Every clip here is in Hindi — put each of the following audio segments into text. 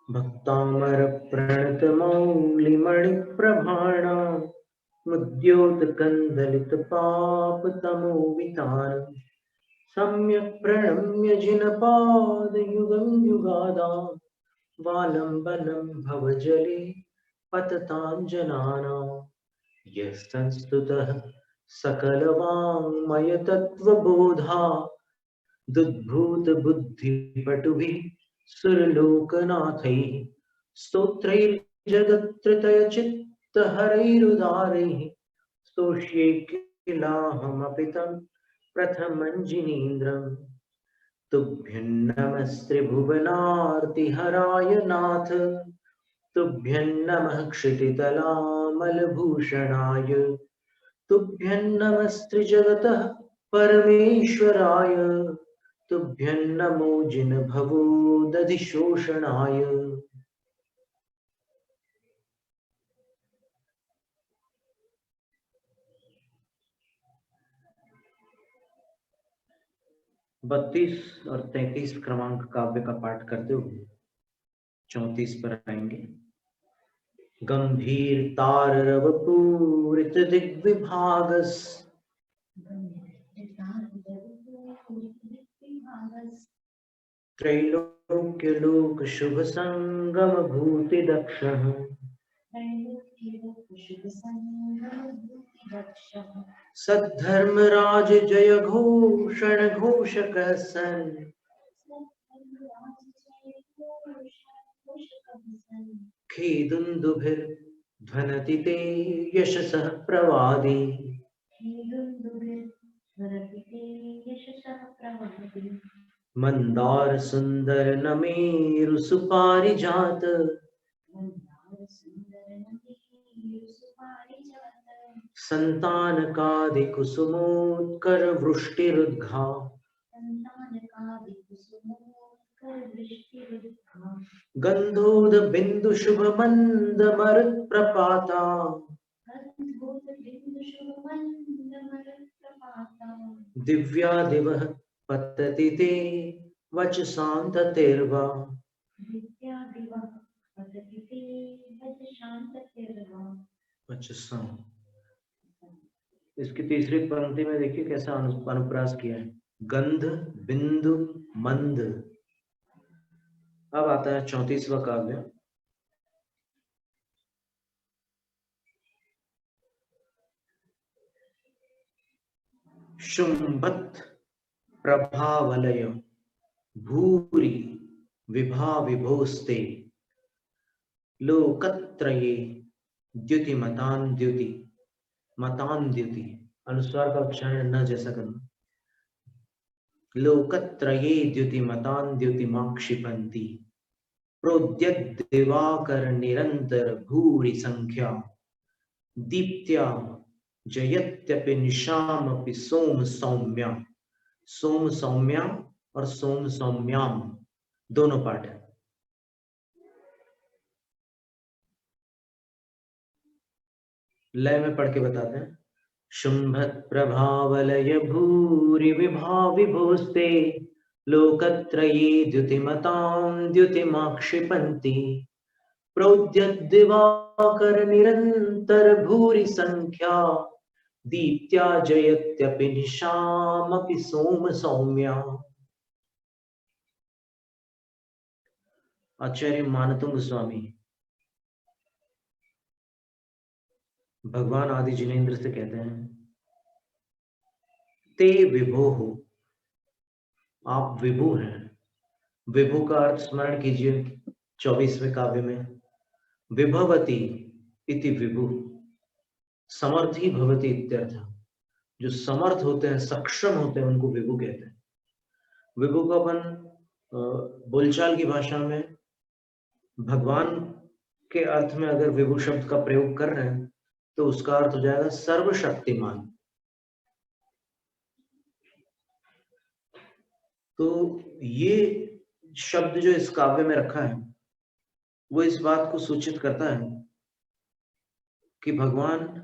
भक्तामर प्रणतमौलिमणिप्रभाणा मुद्योतकन्दलितपापतमोवितानम् सम्यक् प्रणम्य जिनपादयुगं युगादा वालम्बनं भवजले पतताञ्जनानां यः संस्तुतः सकलवाङ्मयतत्त्वबोधा दुद्भूतबुद्धिपटुभिः सुरलोकनाथैः स्तोत्रैर्जगत्त्रतयचित्तहरैरुदारैः स्तोष्ये किलाहमपि तं प्रथमञ्जिनीन्द्रम् तुभ्यं नमस्त्रिभुवनार्तिहराय नाथ तुभ्यं नमः क्षितितलामलभूषणाय तुभ्यं नमस्त्रिजगतः परमेश्वराय तुभ्यं नमो जिनभवो दधिशोषणाय। बत्तीस और 33 क्रमांक काव्य का पाठ करते हुए 34 पर आएंगे। गंभीर ताररव पूरित दिग्विभागस त्रैलोक्य लोक शुभ संगम भूति दक्षः सद्धर्मराज जय घोषण घोषक सन खेदुन्दुभिर ध्वनति ते यशसः प्रवादी मंदार सुंदर नमेरु सुपारिजात संतानकादि कुसुमोत्कर वृष्टिरुद्घा गंधोद बिंदु शुभ मंद मरुत प्रपाता दिव्या दिवः पतति ते वचसान्ततिर्वा वचसां। इसकी तीसरी पंक्ति में देखिए कैसा अनुप्रास किया है, गंध बिंदु मंद। अब आता है 34वां काव्य। शुंभत प्रभावलय भूरि विभा विभोस्ते लोकत्रये द्युतिमतान्द्युति मतान्द्युति, अनुस्वार का उच्चारण न जैसा करना। लोकत्रये द्युतिमतान्द्युतिमाक्षिपन्ति प्रोद्यत् दिवाकर निरंतर भूरि संख्या दीप्त्या जयत्यपि निशामपि सोम सौम्या। सोम सौम्या और सोम सौम्याम दोनों पाठ है। लय में पढ़ के बताते हैं। शुंभत प्रभावलय भूरि विभा विभोस्ते लोकत्रये द्युतिमतां द्युतिमाक्षिपन्ति प्रोद्यत् दिवाकर निरंतर भूरि संख्या दीप्त्या जयत्यपि निशामपि सोम सौम्या। आचार्य मानतुंग स्वामी भगवान आदि जिनेन्द्र से कहते हैं, ते विभो हो, आप विभु हैं। विभु का अर्थ स्मरण कीजिए 24वें काव्य में, विभवती इति विभु समर्थी भवती इत्यर्थ। जो समर्थ होते हैं, सक्षम होते हैं, उनको विभु कहते हैं। विभु को अपन बोलचाल की भाषा में भगवान के अर्थ में अगर विभु शब्द का प्रयोग कर रहे हैं तो उसका अर्थ हो जाएगा सर्वशक्तिमान। तो ये शब्द जो इस काव्य में रखा है वो इस बात को सूचित करता है कि भगवान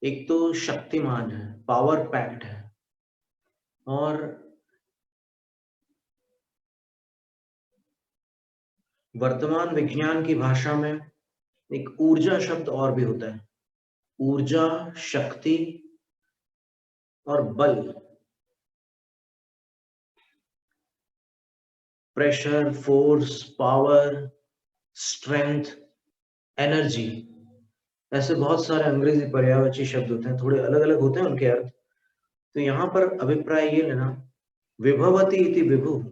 एक तो शक्तिमान है, पावर पैक्ड है, और वर्तमान विज्ञान की भाषा में एक ऊर्जा शब्द और भी होता है। ऊर्जा, शक्ति और बल, pressure, force, power, strength, energy, ऐसे बहुत सारे अंग्रेजी पर्यायवाची शब्द होते हैं, थोड़े अलग अलग होते हैं उनके अर्थ। तो यहाँ पर अभिप्राय ये लेना, विभवती इति विभु,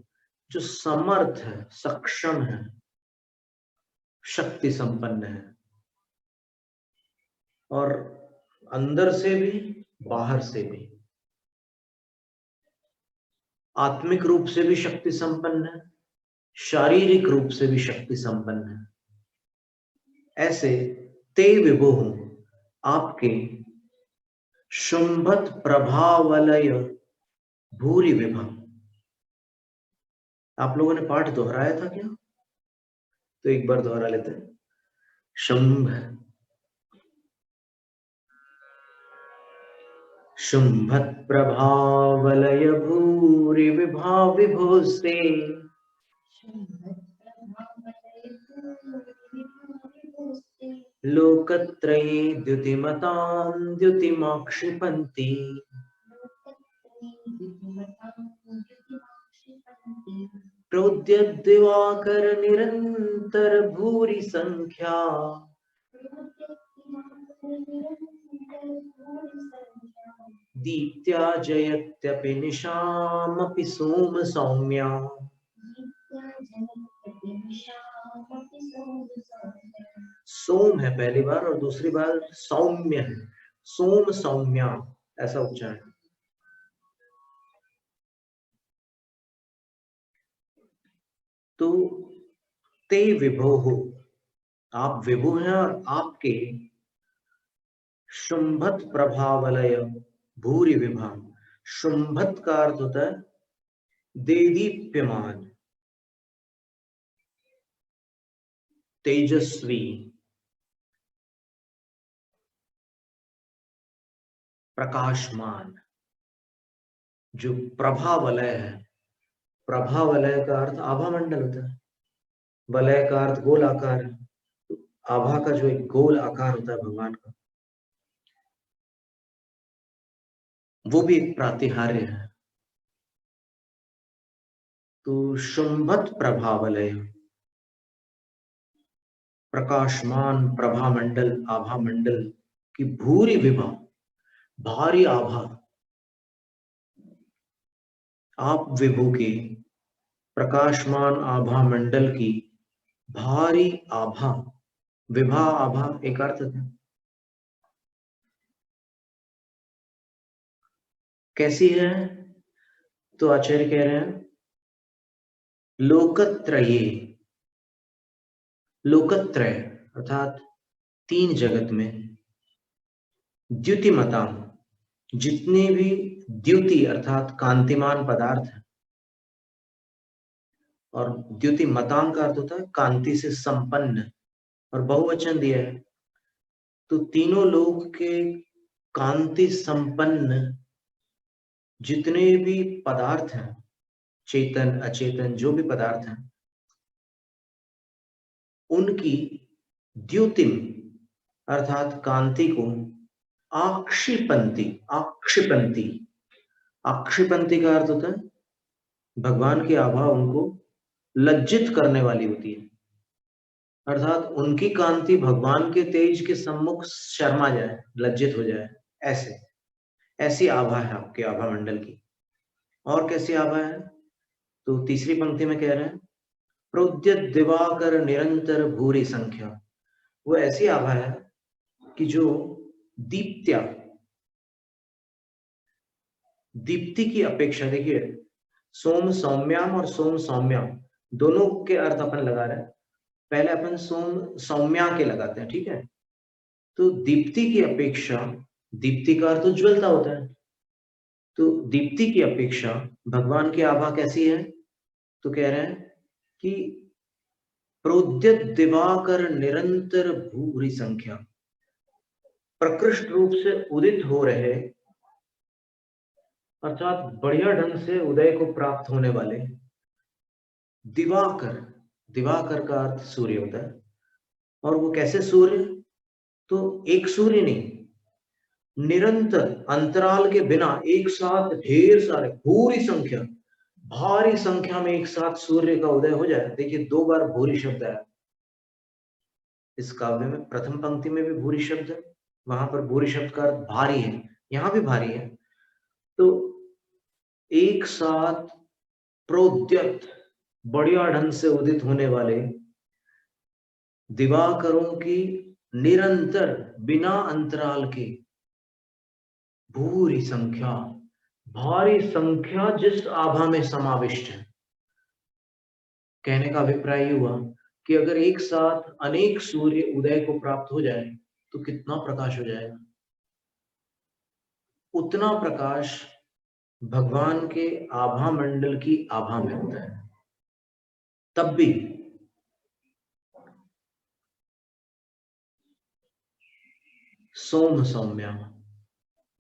जो समर्थ है, सक्षम है, शक्ति संपन्न है, और अंदर से भी बाहर से भी, आत्मिक रूप से भी शक्ति संपन्न है, शारीरिक रूप से भी शक्ति संपन्न है। ऐसे ते विभु आपके शुंभत प्रभावलय भूरि विभा। आप लोगों ने पाठ दोहराया था क्या? तो एक बार दोहरा लेते हैं। शुंभ, शुंभत प्रभावलय भूरि विभा विभोस्ते, लोकत्रये द्युतिमतां द्युतिमाक्षिपन्ति। प्रोद्यद्दिवाकर निरंतर भूरि संख्या, दीप्त्या जयत्यपि निशामपि सोम सौम्या। सोम है पहली बार और दूसरी बार सौम्य है, सोम सौम्या ऐसा उच्चारण। तो ते विभो हो, आप विभु हैं और आपके शुंभत प्रभावलय भूरि विभा। शुंभत का अर्थ होता है देदीप्यमान, तेजस्वी, प्रकाशमान। जो प्रभावलय है, प्रभावलय का अर्थ आभा मंडल होता है, वलय का अर्थ गोल आकार है। आभा का जो एक गोल आकार होता है भगवान का, वो भी एक प्रातिहार्य है। तो शुंभत प्रभावलय, प्रकाशमान प्रभा मंडल, आभा मंडल की भूरी विभा, भारी आभा। आप विभु के प्रकाशमान आभा मंडल की भारी आभा, विभा आभा एक अर्थ है। कैसी है? तो आचार्य कह रहे हैं लोकत्रये, लोकत्रय अर्थात तीन जगत में, द्युतिमता, जितने भी द्युति अर्थात कांतिमान पदार्थ है, और द्युतिमताम का अर्थ होता है कांति से संपन्न, और बहुवचन दिया है। तो तीनों लोक के कांति संपन्न जितने भी पदार्थ हैं, चेतन अचेतन जो भी पदार्थ हैं, उनकी द्युतिम अर्थात कांति को आक्षिपंती, आक्षिपंती, आक्षिपंती का अर्थ होता है भगवान की आभा उनको लज्जित करने वाली होती है, अर्थात उनकी कांति भगवान के तेज के सम्मुख शर्मा जाए, लज्जित हो जाए, ऐसे ऐसी आभा है आपके आभा मंडल की। और कैसी आभा है? तो तीसरी पंक्ति में कह रहे हैं प्रोद्यत दिवाकर निरंतर भूरी संख्या। वो ऐसी आभा है कि जो दीप्त्या, दीप्ति की अपेक्षा, देखिए सोम सौम्याम और सोम सौम्याम दोनों के अर्थ अपन लगा रहे हैं। पहले अपन सोम सौम्या के लगाते हैं, ठीक है? तो दीप्ति की अपेक्षा, दीप्ति का अर्थ उज्ज्वलता होता है, तो दीप्ति की अपेक्षा भगवान की आभा कैसी है? तो कह रहे हैं कि प्रोद्यत दिवाकर निरंतर भूरी संख्या, प्रकृष्ट रूप से उदित हो रहे अर्थात बढ़िया ढंग से उदय को प्राप्त होने वाले दिवाकर, दिवाकर का अर्थ सूर्य होता है। और वो कैसे सूर्य? तो एक सूर्य नहीं, निरंतर अंतराल के बिना एक साथ ढेर सारे, पूरी संख्या, भारी संख्या में एक साथ सूर्य का उदय हो जाए। देखिए 2 बार भूरी शब्द है इस काव्य में। प्रथम पंक्ति में भी भूरी शब्द है, वहां पर भूरी शब्द का अर्थ भारी है, यहां भी भारी है। तो एक साथ प्रोद्यत, बढ़िया ढंग से उदित होने वाले दिवाकरों की निरंतर बिना अंतराल के भूरी संख्या, भारी संख्या जिस आभा में समाविष्ट है। कहने का अभिप्राय ये हुआ कि अगर एक साथ अनेक सूर्य उदय को प्राप्त हो जाए तो कितना प्रकाश हो जाएगा। उतना प्रकाश भगवान के आभा मंडल की आभा में होता है। तब भी सोम सौम्या,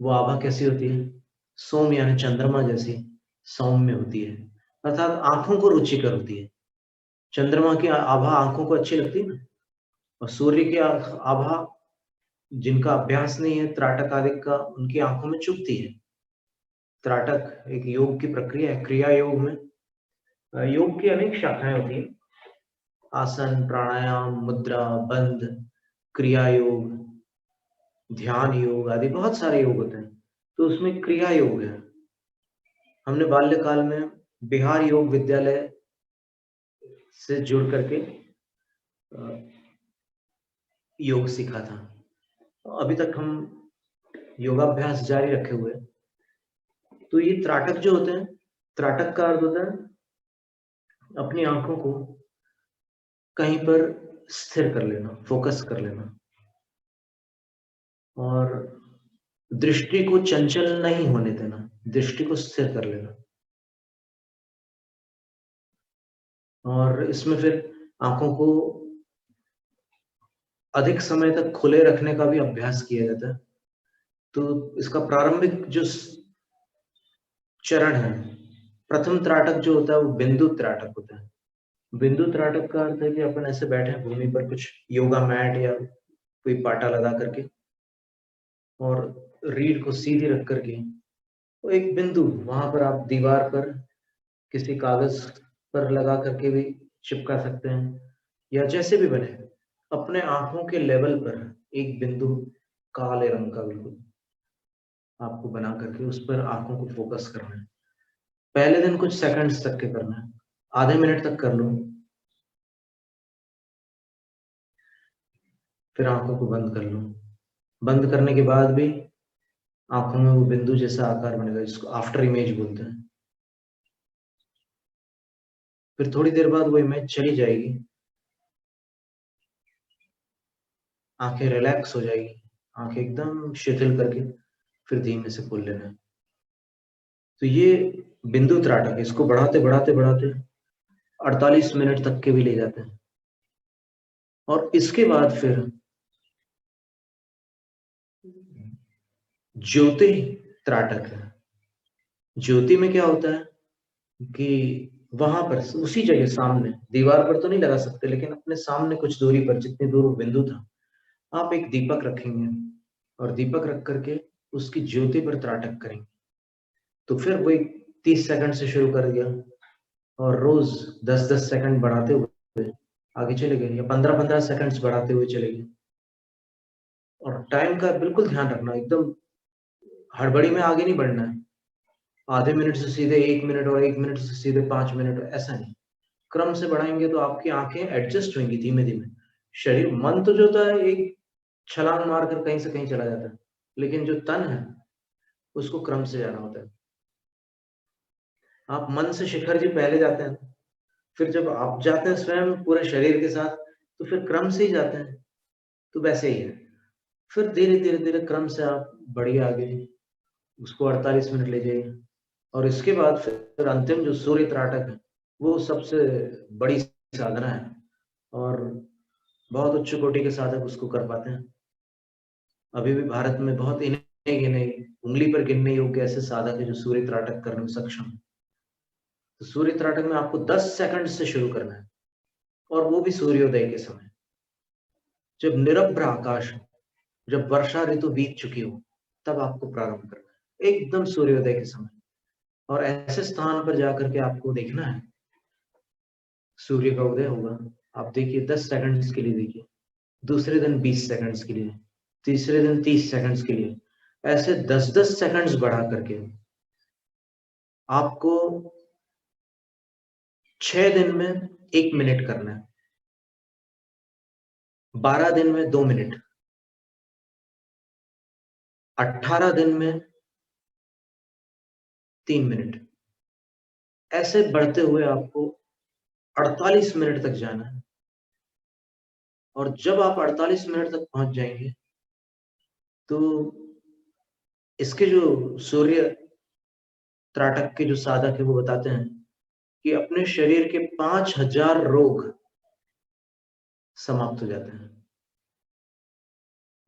वो आभा कैसी होती है? सोम यानी चंद्रमा जैसी सौम्य होती है, अर्थात आंखों को रुचिकर होती है। चंद्रमा की आभा आंखों को अच्छी लगती है ना, और सूर्य की आभा जिनका अभ्यास नहीं है त्राटक आदि का, उनकी आंखों में चुभती है। त्राटक एक योग की प्रक्रिया है। क्रिया योग में योग की अनेक शाखाएं होती है, आसन, प्राणायाम, मुद्रा, बंध, क्रिया योग, ध्यान योग आदि बहुत सारे योग होते हैं। तो उसमें क्रिया योग है। हमने बाल्यकाल में बिहार योग विद्यालय से जुड़ करके योग सीखा था। अभी तक हम योगाभ्यास जारी रखे हुए। तो ये त्राटक जो होते हैं, त्राटक का अर्थ होता है अपनी आंखों को कहीं पर स्थिर कर लेना, फोकस कर लेना, और दृष्टि को चंचल नहीं होने देना, दृष्टि को स्थिर कर लेना। और इसमें फिर आंखों को अधिक समय तक खुले रखने का भी अभ्यास किया जाता है। तो इसका प्रारंभिक जो चरण है, प्रथम त्राटक जो होता है वो बिंदु त्राटक होता है। बिंदु त्राटक का अर्थ है कि अपन ऐसे बैठे हैं भूमि पर, कुछ योगा मैट या कोई पाटा लगा करके, और रीढ़ को सीधी रख करके, तो एक बिंदु वहां पर आप दीवार पर किसी कागज पर लगा करके भी चिपका सकते हैं, या जैसे भी बने, अपने आंखों के लेवल पर एक बिंदु काले रंग का बिल्कुल आपको बना करके उस पर आंखों को फोकस करना है। पहले दिन कुछ सेकंड्स तक के करना है, आधे मिनट तक कर लो, फिर आंखों को बंद कर लो। बंद करने के बाद भी आंखों में वो बिंदु जैसा आकार बनेगा, जिसको आफ्टर इमेज बोलते हैं। फिर थोड़ी देर बाद वो इमेज चली जाएगी, आंखें रिलैक्स हो जाएगी, आंखें एकदम शिथिल करके फिर धीमे से खोल लेना है। तो ये बिंदु त्राटक, इसको बढ़ाते बढ़ाते बढ़ाते 48 मिनट तक के भी ले जाते हैं। और इसके बाद फिर ज्योति त्राटक है। ज्योति में क्या होता है कि वहां पर उसी जगह सामने, दीवार पर तो नहीं लगा सकते, लेकिन अपने सामने कुछ दूरी पर, जितनी दूर वो बिंदु था, आप एक दीपक रखेंगे और दीपक रख करके उसकी ज्योति पर त्राटक करेंगे। तो फिर वो 30 सेकंड से शुरू कर दिया, और रोज 10-10 सेकंड बढ़ाते हुए आगे चले गए, या 15-15 सेकंड्स बढ़ाते हुए चले गए। और टाइम का बिल्कुल ध्यान रखना, एकदम हड़बड़ी में आगे नहीं बढ़ना है। आधे मिनट से सीधे 1 मिनट, और 1 मिनट से सीधे 5 मिनट, ऐसा नहीं। क्रम से बढ़ाएंगे तो आपकी आंखें एडजस्ट होंगी धीमे धीमे। शरीर, मन तो जो होता है एक छलांग मारकर कहीं से कहीं चला जाता है, लेकिन जो तन है उसको क्रम से जाना होता है। आप मन से शिखर जी पहले जाते हैं, फिर जब आप जाते हैं स्वयं पूरे शरीर के साथ, तो फिर क्रम से ही जाते हैं। तो वैसे ही है, फिर धीरे धीरे धीरे क्रम से आप बढ़िए आगे, उसको 48 मिनट ले जाइए। और इसके बाद फिर अंतिम जो सूर्य त्राटक है, वो सबसे बड़ी साधना है, और बहुत उच्च कोटि के साधक उसको कर पाते हैं। अभी भी भारत में बहुत इन्हें गिने, उंगली पर गिनने योग्य ऐसे साधक है जो सूर्य त्राटक करने में सक्षम है। तो सूर्य त्राटक में आपको 10 सेकंड से शुरू करना है, और वो भी सूर्योदय के समय, जब निरभ्र आकाश हो, जब वर्षा ऋतु बीत चुकी हो, तब आपको प्रारंभ करना है, एकदम सूर्योदय के समय। और ऐसे स्थान पर जाकर के आपको देखना है, सूर्य का उदय होगा, आप देखिए 10 सेकंड्स के लिए देखिए, दूसरे दिन 20 सेकंड्स के लिए, तीसरे दिन 30 सेकंड्स के लिए, ऐसे 10-10 सेकंड्स बढ़ा करके आपको 6 दिन में 1 मिनट करना है, 12 दिन में 2 मिनट, 18 दिन में 3 मिनट, ऐसे बढ़ते हुए आपको 48 मिनट तक जाना है। और जब आप 48 मिनट तक पहुंच जाएंगे, तो इसके जो सूर्य त्राटक के जो साधक है वो बताते हैं कि अपने शरीर के 5000 रोग समाप्त हो जाते हैं।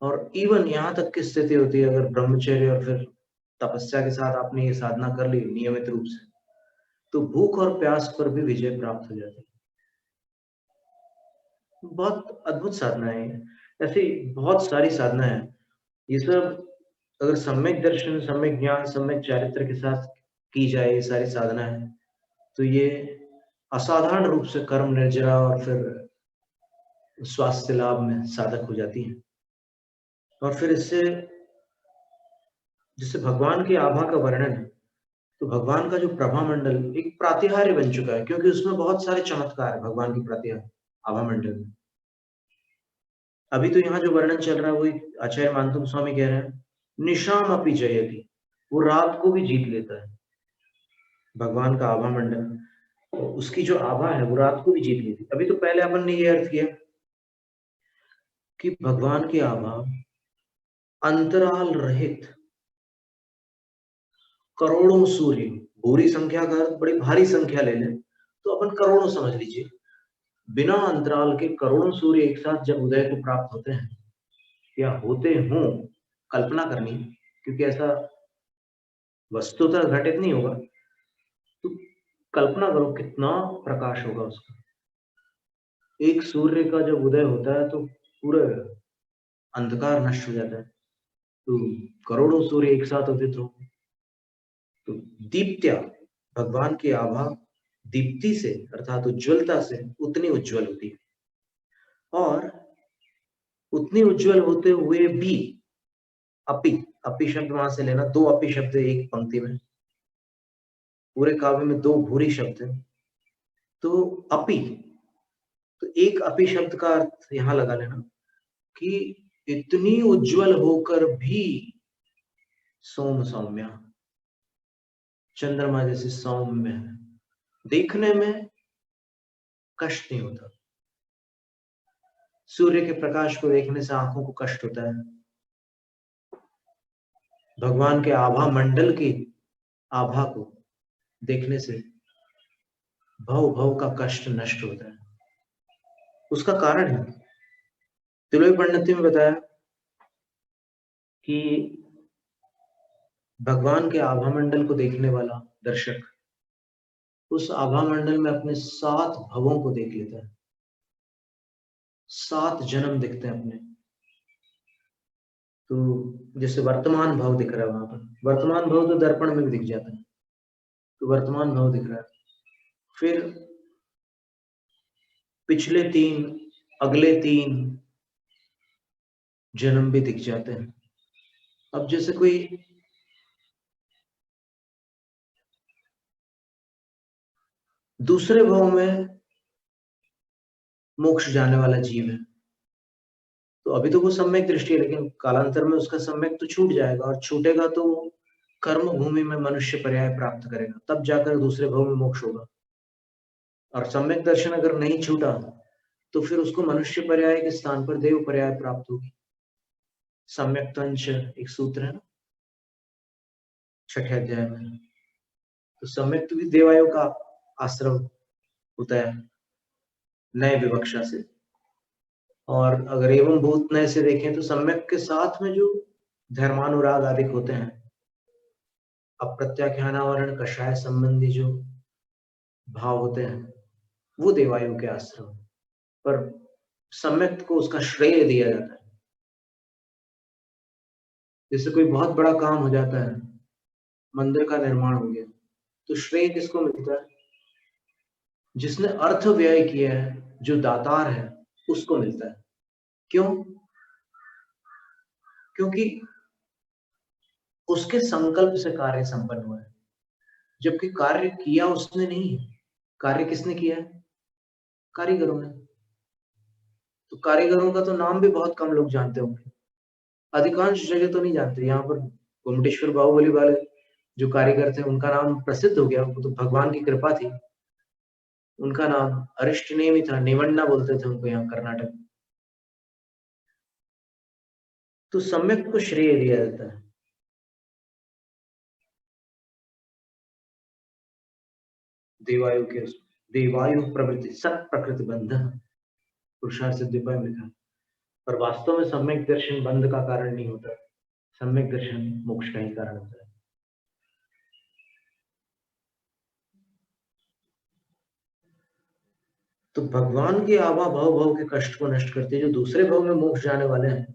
और इवन यहाँ तक की स्थिति होती है, अगर ब्रह्मचर्य और फिर तपस्या के साथ आपने ये साधना कर ली नियमित रूप से, तो भूख और प्यास पर भी विजय प्राप्त हो जाती है। बहुत अद्भुत साधना है ये। ऐसी बहुत सारी साधना है, ये सब अगर सम्यक दर्शन, सम्यक ज्ञान, सम्यक चारित्र के साथ की जाए ये सारी साधना है, तो ये असाधारण रूप से कर्म निर्जरा और फिर स्वास्थ्य लाभ में साधक हो जाती है। और फिर इससे जिससे भगवान की आभा का वर्णन है, तो भगवान का जो प्रभा मंडल एक प्रातिहार्य बन चुका है, क्योंकि उसमें बहुत सारे चमत्कार है भगवान की प्रातिहार्य आभा मंडल में। अभी तो यहाँ जो वर्णन चल रहा है वो आचार्य मानतुम स्वामी कह रहे हैं, निशाम अपि जयति, वो रात को भी जीत लेता है। भगवान का आभा मंडल, तो उसकी जो आभा है वो रात को भी जीत लेती। अभी तो पहले अपन ने ये अर्थ किया कि भगवान की आभा अंतराल रहित करोड़ों सूर्य, भूरी संख्या का अर्थ बड़ी भारी संख्या ले लें तो अपन करोड़ों समझ लीजिए, बिना अंतराल के करोड़ों सूर्य एक साथ जब उदय को प्राप्त होते हैं या होते हों, कल्पना करनी, क्योंकि ऐसा वस्तुतः घटित नहीं होगा, तो कल्पना करो कितना प्रकाश होगा उसका। एक सूर्य का जब उदय होता है तो पूरा अंधकार नष्ट हो जाता है, तो करोड़ों सूर्य एक साथ उदित हो, तो दीप्त्या, भगवान की आभा दीप्ति से अर्थात उज्ज्वलता से उतनी उज्ज्वल होती है। और उतनी उज्ज्वल होते हुए भी अपि, अपि शब्द वहां से लेना, 2 अपि शब्द एक पंक्ति में, पूरे काव्य में 2 भूरी शब्द है, तो अपि, तो एक अपि शब्द का अर्थ यहां लगा लेना कि इतनी उज्ज्वल होकर भी सोम सौम्या, चंद्रमा जैसे सौम्य है, देखने में कष्ट नहीं होता। सूर्य के प्रकाश को देखने से आंखों को कष्ट होता है, भगवान के आभा मंडल की आभा को देखने से भव भव का कष्ट नष्ट होता है। उसका कारण है, तिलोई पंडित ने बताया कि भगवान के आभा मंडल को देखने वाला दर्शक उस आभा मंडल में अपने 7 भवों को देख लेता है, 7 जन्म दिखते हैं अपने। तो जैसे वर्तमान भाव दिख रहा है वहां पर, वर्तमान भाव तो दर्पण में भी दिख जाता है, तो वर्तमान भाव दिख रहा है, फिर पिछले 3, अगले 3 जन्म भी दिख जाते हैं। अब जैसे कोई दूसरे भाव में मोक्ष जाने वाला जीव है, तो अभी तो वो सम्यक दृष्टि है, लेकिन कालांतर में उसका सम्यक तो छूट जाएगा, और छूटेगा तो कर्म भूमि में मनुष्य पर्याय प्राप्त करेगा, तब जाकर दूसरे भाव में मोक्ष होगा। और सम्यक दर्शन अगर नहीं छूटा तो फिर उसको मनुष्य पर्याय के स्थान पर देव पर्याय प्राप्त होगी। सम्यक तंच एक सूत्र है ना 6ठे अध्याय में, तो सम्यक भी देवायोग का आश्रम होता है नए विवक्षा से। और अगर एवं भूत नए से देखें तो सम्यक के साथ में जो धर्मानुराग आदि होते हैं, अप्रत्याख्यानावरण कषाय संबंधी जो भाव होते हैं, वो देवायु के आश्रम। पर सम्यक को उसका श्रेय दिया जाता है। जैसे कोई बहुत बड़ा काम हो जाता है, मंदिर का निर्माण हो गया, तो श्रेय किसको मिलता है? जिसने अर्थ व्यय किया है, जो दातार है, उसको मिलता है। क्यों? क्योंकि उसके संकल्प से कार्य संपन्न हुआ है, जबकि कार्य किया उसने नहीं है। कार्य किसने किया है? कारीगरों ने। तो कारीगरों का तो नाम भी बहुत कम लोग जानते होंगे, अधिकांश जगह तो नहीं जानते। यहाँ पर गोमटेश्वर बाहुबली वाले जो कारीगर थे, उनका नाम प्रसिद्ध हो गया, वो तो भगवान की कृपा थी। उनका नाम अरिष्ट नेम ही था, नेवन्ना बोलते थे उनको यहाँ कर्नाटक। तो सम्यक को श्रेय दिया जाता है। देवायु प्रवृत्ति सत प्रकृति बंध, पुरुषार्थ सिद्धिपाय में लिखा। पर वास्तव में सम्यक दर्शन बंध का कारण नहीं होता, सम्यक दर्शन मोक्ष का ही कारण होता है। तो भगवान की आभा भव के कष्ट को नष्ट करती है। जो दूसरे भव में मोक्ष जाने वाले हैं,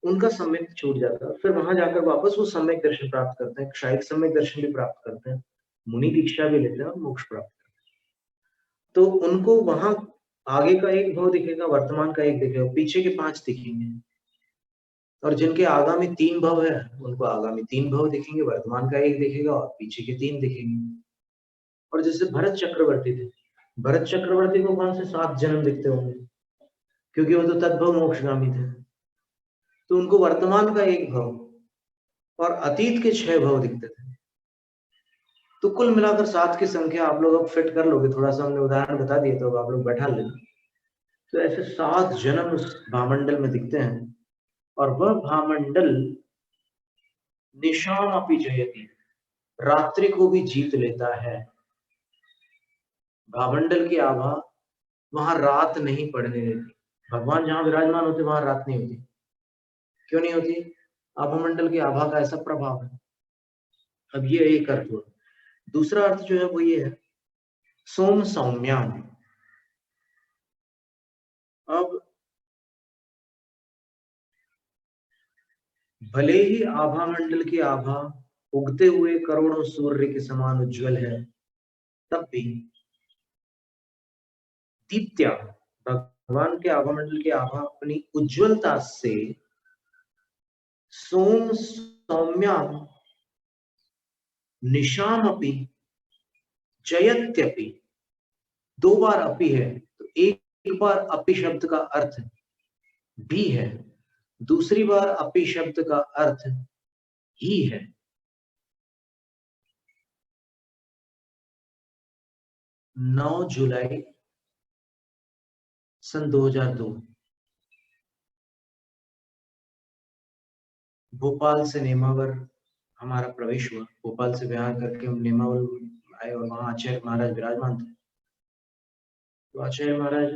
उनका सम्यक छूट जाता है, फिर वहां जाकर वापस वो सम्यक दर्शन प्राप्त करते हैं, क्षायिक सम्यक दर्शन भी प्राप्त करते हैं, मुनि दीक्षा भी लेते हैं और मोक्ष प्राप्त करते हैं। तो उनको वहां आगे का एक भव दिखेगा, वर्तमान का एक दिखेगा, पीछे के 5 दिखेंगे। और जिनके आगामी 3 भव है, उनको आगामी 3 भव दिखेंगे, वर्तमान का एक दिखेगा और पीछे के 3 दिखेंगे। और जैसे भरत चक्रवर्ती थे, भरत चक्रवर्ती को कौन से 7 जन्म दिखते होंगे? क्योंकि वो तो तद्भव मोक्षगामी थे। तो उनको वर्तमान का एक भव और अतीत के 6 भव दिखते थे। तो कुल मिलाकर 7 की संख्या आप लोग अब फिट कर लोगे, थोड़ा सा हमने उदाहरण बता दिया तो आप लोग बैठा लेना। तो ऐसे 7 जन्म उस भामंडल में दिखते हैं, और वह भामंडल निशाम अपि जयति, रात्रि को भी जीत लेता है। भामंडल की आभा वहां रात नहीं पड़ने देती। भगवान जहां विराजमान होते वहां रात नहीं होती। क्यों नहीं होती? आभामंडल की आभा का ऐसा प्रभाव है। अब ये एक अर्थ हुआ। दूसरा अर्थ जो है वो ये है, सोम सौम्याम। अब भले ही आभामंडल की आभा उगते हुए करोड़ों सूर्य के समान उज्जवल है, तब भी दीप्त्या, भगवान के आभामंडल की आभा अपनी उज्जवलता से सोम सौम्याम निशाम अपि जयत्यपि, 2 बार अपि है, तो एक बार अपि शब्द का अर्थ भी है, दूसरी बार अपि शब्द का अर्थ ही है। 9 जुलाई सन 2002 भोपाल से नेमावर हमारा प्रवेश हुआ। भोपाल से विहार करके हम नेमावर आए और वहां आचार्य महाराज विराजमान थे। तो आचार्य महाराज,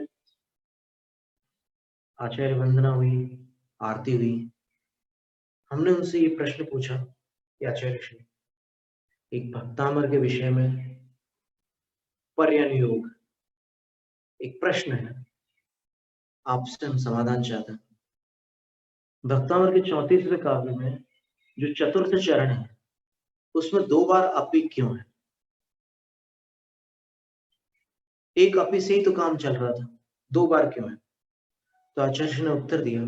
आचार्य वंदना हुई, आरती हुई। हमने उनसे ये प्रश्न पूछा कि आचार्य श्री, एक भक्तामर के विषय में पर्यनुयोग एक प्रश्न है, आपसे हम समाधान चाहते हैं। भक्तामर के 34वें काव्य में जो चतुर्थ चरण है, उसमें 2 बार अपि क्यों है? एक अपि से ही तो काम चल रहा था, 2 बार क्यों है? तो आचार्य ने उत्तर दिया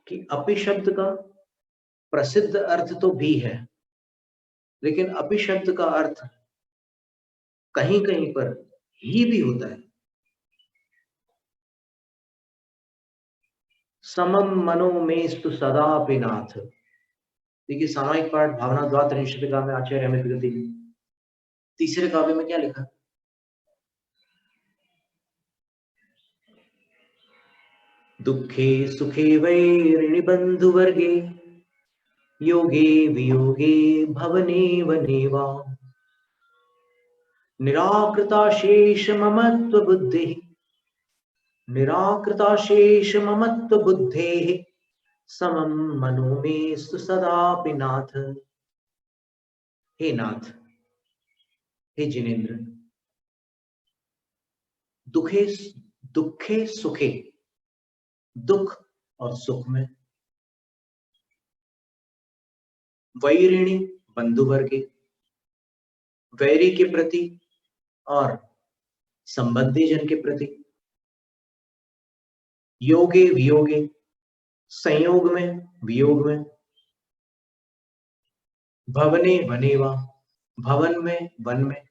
कि अपि शब्द का प्रसिद्ध अर्थ तो भी है, लेकिन अपि शब्द का अर्थ कहीं कहीं पर ही भी होता है। समम मनो मेस्तु सदापि नाथ। देखिए, सामायिक पाठ भावना द्वात्रिंशत् काव्य में आचार्य अमित गति, तीसरे काव्य में क्या लिखा? दुखे सुखे वैरिणि बंधु वर्गे, योगे वियोगे भवनेव नेवा, निराकृताशेष ममत्व बुद्धि, निराकृताशेष ममत्व बुद्धेः, समम मनो मेस्तु सदापि नाथ। हे नाथ, हे जिनेन्द्र, दुखे दुखे सुखे, दुख और सुख में। वैरिणी बंधु वर्गे, वैरी के प्रति और संबंधी जन के प्रति। योगे वियोगे, संयोग में वियोग में। भवने वनेवा, भवन में वन में।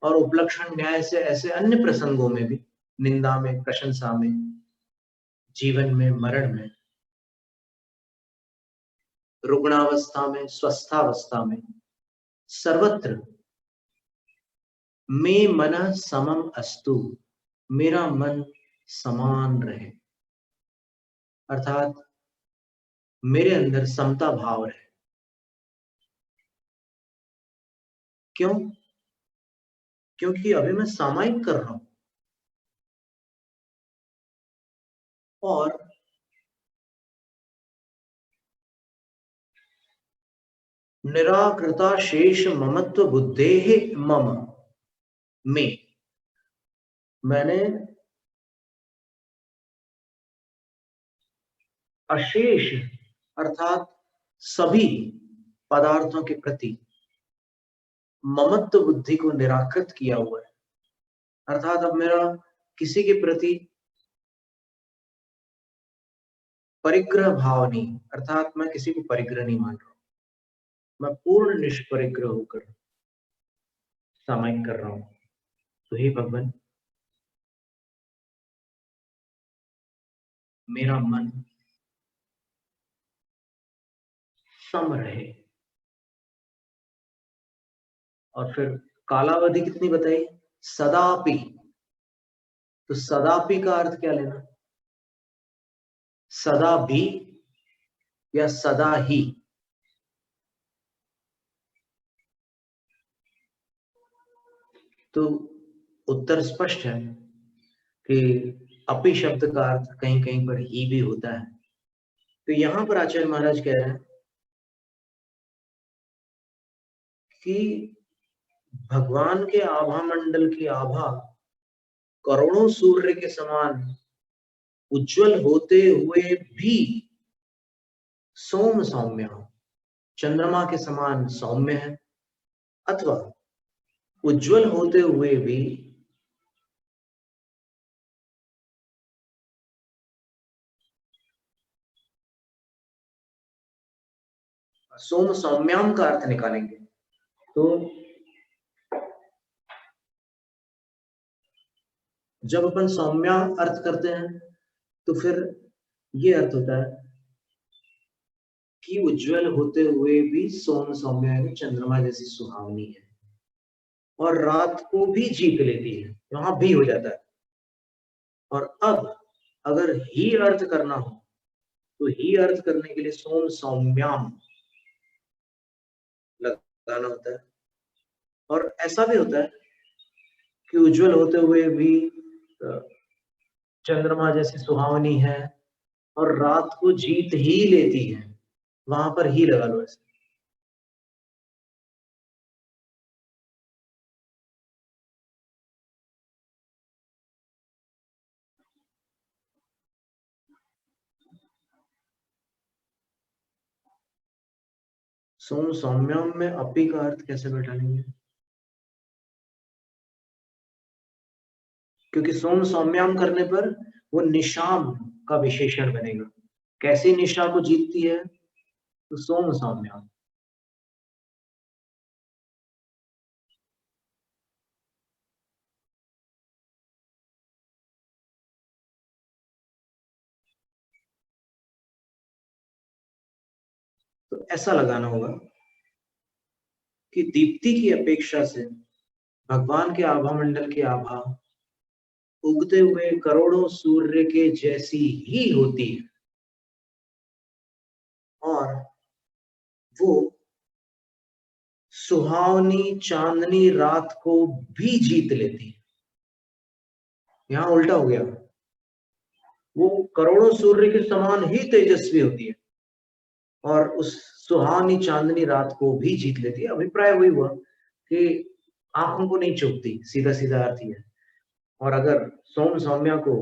और उपलक्षण न्याय से ऐसे अन्य प्रसंगों में भी, निंदा में, प्रशंसा में, जीवन में, मरण में, रुग्णावस्था में, स्वस्थावस्था में, सर्वत्र मे मनः समम अस्तु, मेरा मन समान रहे, अर्थात मेरे अंदर समता भाव रहे। क्यों? क्योंकि अभी मैं सामायिक कर रहा हूं और निराकृता शेष ममत्व बुद्धेः मम में, मैंने अशेष अर्थात सभी पदार्थों के प्रति ममत्व बुद्धि को निराकृत किया हुआ है। अर्थात अब मेरा किसी के प्रति परिग्रह भाव नहीं, अर्थात मैं किसी को परिग्रह नहीं मान रहा हूं, मैं पूर्ण निष्परिग्रह होकर सामायिक कर रहा हूं। तो हे भगवान, मेरा मन सम रहे। और फिर कालावधि कितनी बताई? सदापि। तो सदापि का अर्थ क्या लेना? सदा भी या सदा ही? तो उत्तर स्पष्ट है कि अपि शब्द का अर्थ कहीं कहीं पर ही भी होता है। तो यहां पर आचार्य महाराज कह रहे हैं कि भगवान के आभा मंडल की आभा करोड़ों सूर्य के समान उज्जवल होते हुए भी सोम सौम्य, चंद्रमा के समान सौम्य है, अथवा उज्जवल होते हुए भी सोम सौम्याम का अर्थ निकालेंगे तो जब अपन सौम्याम अर्थ करते हैं तो फिर ये अर्थ होता है कि उज्जवल होते हुए भी सोम सौम्य यानी चंद्रमा जैसी सुहावनी है और रात को भी जीत लेती है, वहां भी हो जाता है। और अब अगर ही अर्थ करना हो तो ही अर्थ करने के लिए सोम सौम्याम लगाना होता है। और ऐसा भी होता है कि उज्जवल होते हुए भी चंद्रमा जैसी सुहावनी है और रात को जीत ही लेती है, वहां पर ही लगा लो ऐसे। सोम सौम्याम में अपी का अर्थ कैसे बैठा लेंगे? क्योंकि सोम सौम्याम करने पर वो निशाम का विशेषण बनेगा। कैसी निशा को जीतती है? तो सोम सौम्याम। तो ऐसा लगाना होगा कि दीप्ति की अपेक्षा से भगवान के आभा मंडल की आभा उगते हुए करोड़ों सूर्य के जैसी ही होती है और वो सुहावनी चांदनी रात को भी जीत लेती है। यहां उल्टा हो गया, वो करोड़ों सूर्य के समान ही तेजस्वी होती है और उस सुहावनी चांदनी रात को भी जीत लेती है। अभिप्राय वही हुआ कि आंखों को नहीं चुभती, सीधा सीधा अर्थ ये है। और अगर सोम सौम्या को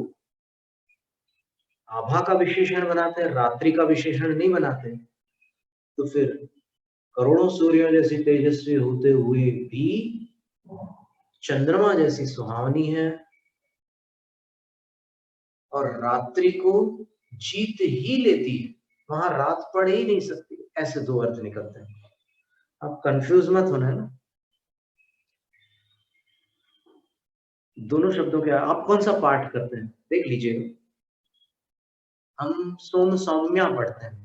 आभा का विशेषण बनाते हैं, रात्रि का विशेषण नहीं बनाते, तो फिर करोड़ों सूर्यों जैसी तेजस्वी होते हुए भी चंद्रमा जैसी सुहावनी है और रात्रि को जीत ही लेती है, वहां रात पड़ ही नहीं सकती। ऐसे दो अर्थ निकलते हैं, आप कंफ्यूज मत होना है ना। दोनों शब्दों के आप कौन सा पाठ करते हैं देख लीजिए। हम सोम सौम्या पढ़ते हैं।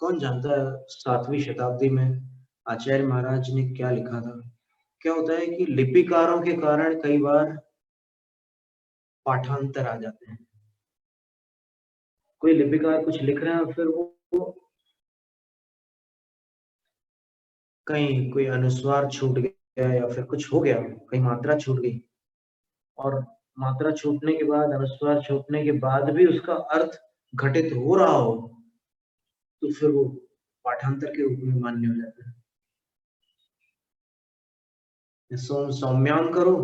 कौन जानता है 7वीं शताब्दी में आचार्य महाराज ने क्या लिखा था। क्या होता है कि लिपिकारों के कारण कई बार पाठांतर आ जाते हैं। कोई लिपिकार कुछ लिख रहे हैं और फिर वो कहीं कोई अनुस्वार छूट गया या फिर कुछ हो गया, कहीं मात्रा छूट गई, और मात्रा छूटने के बाद, अनुस्वार छूटने के बाद भी उसका अर्थ घटित हो रहा हो, तो फिर वो पाठांतर के रूप में मान्य हो जाता है। सोम सौम्यांग करो,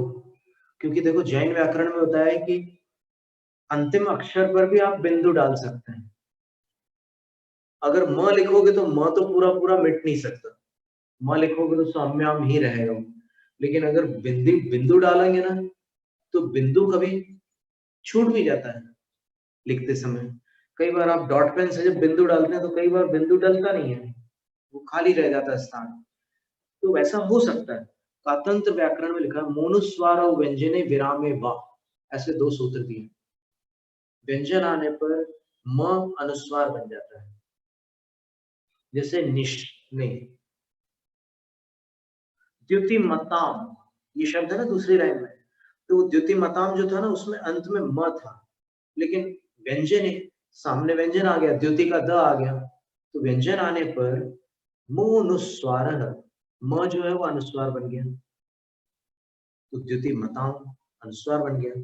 क्योंकि देखो जैन व्याकरण में होता है कि अंतिम अक्षर पर भी आप बिंदु डाल सकते हैं। अगर म लिखोगे तो म तो पूरा पूरा मिट नहीं सकता, म लिखोगे तो सौम्याम ही रहेगा वो। लेकिन अगर बिंदु बिंदु डालेंगे ना, तो बिंदु कभी छूट भी जाता है लिखते समय। कई बार आप डॉट पेन से जब बिंदु डालते हैं तो कई बार बिंदु डलता नहीं है, वो खाली रह जाता है स्थान। तो वैसा हो सकता है। कातंत्र व्याकरण में लिखा है मोनुस्वार और व्यंजने विरामे वा, ऐसे दो सूत्र दिए। व्यंजन आने पर म अनुस्वार बन जाता है, जैसे निश नहीं, द्युतिमताम ये शब्द है ना दूसरी लाइन में, तो द्युतिमताम जो था ना उसमें अंत में म था, लेकिन व्यंजन सामने व्यंजन आ गया, द्युति का द आ गया, तो व्यंजन आने पर मुनुस्वार, म जो है वो अनुस्वार बन गया, तो द्युतिमताम अनुस्वार बन गया।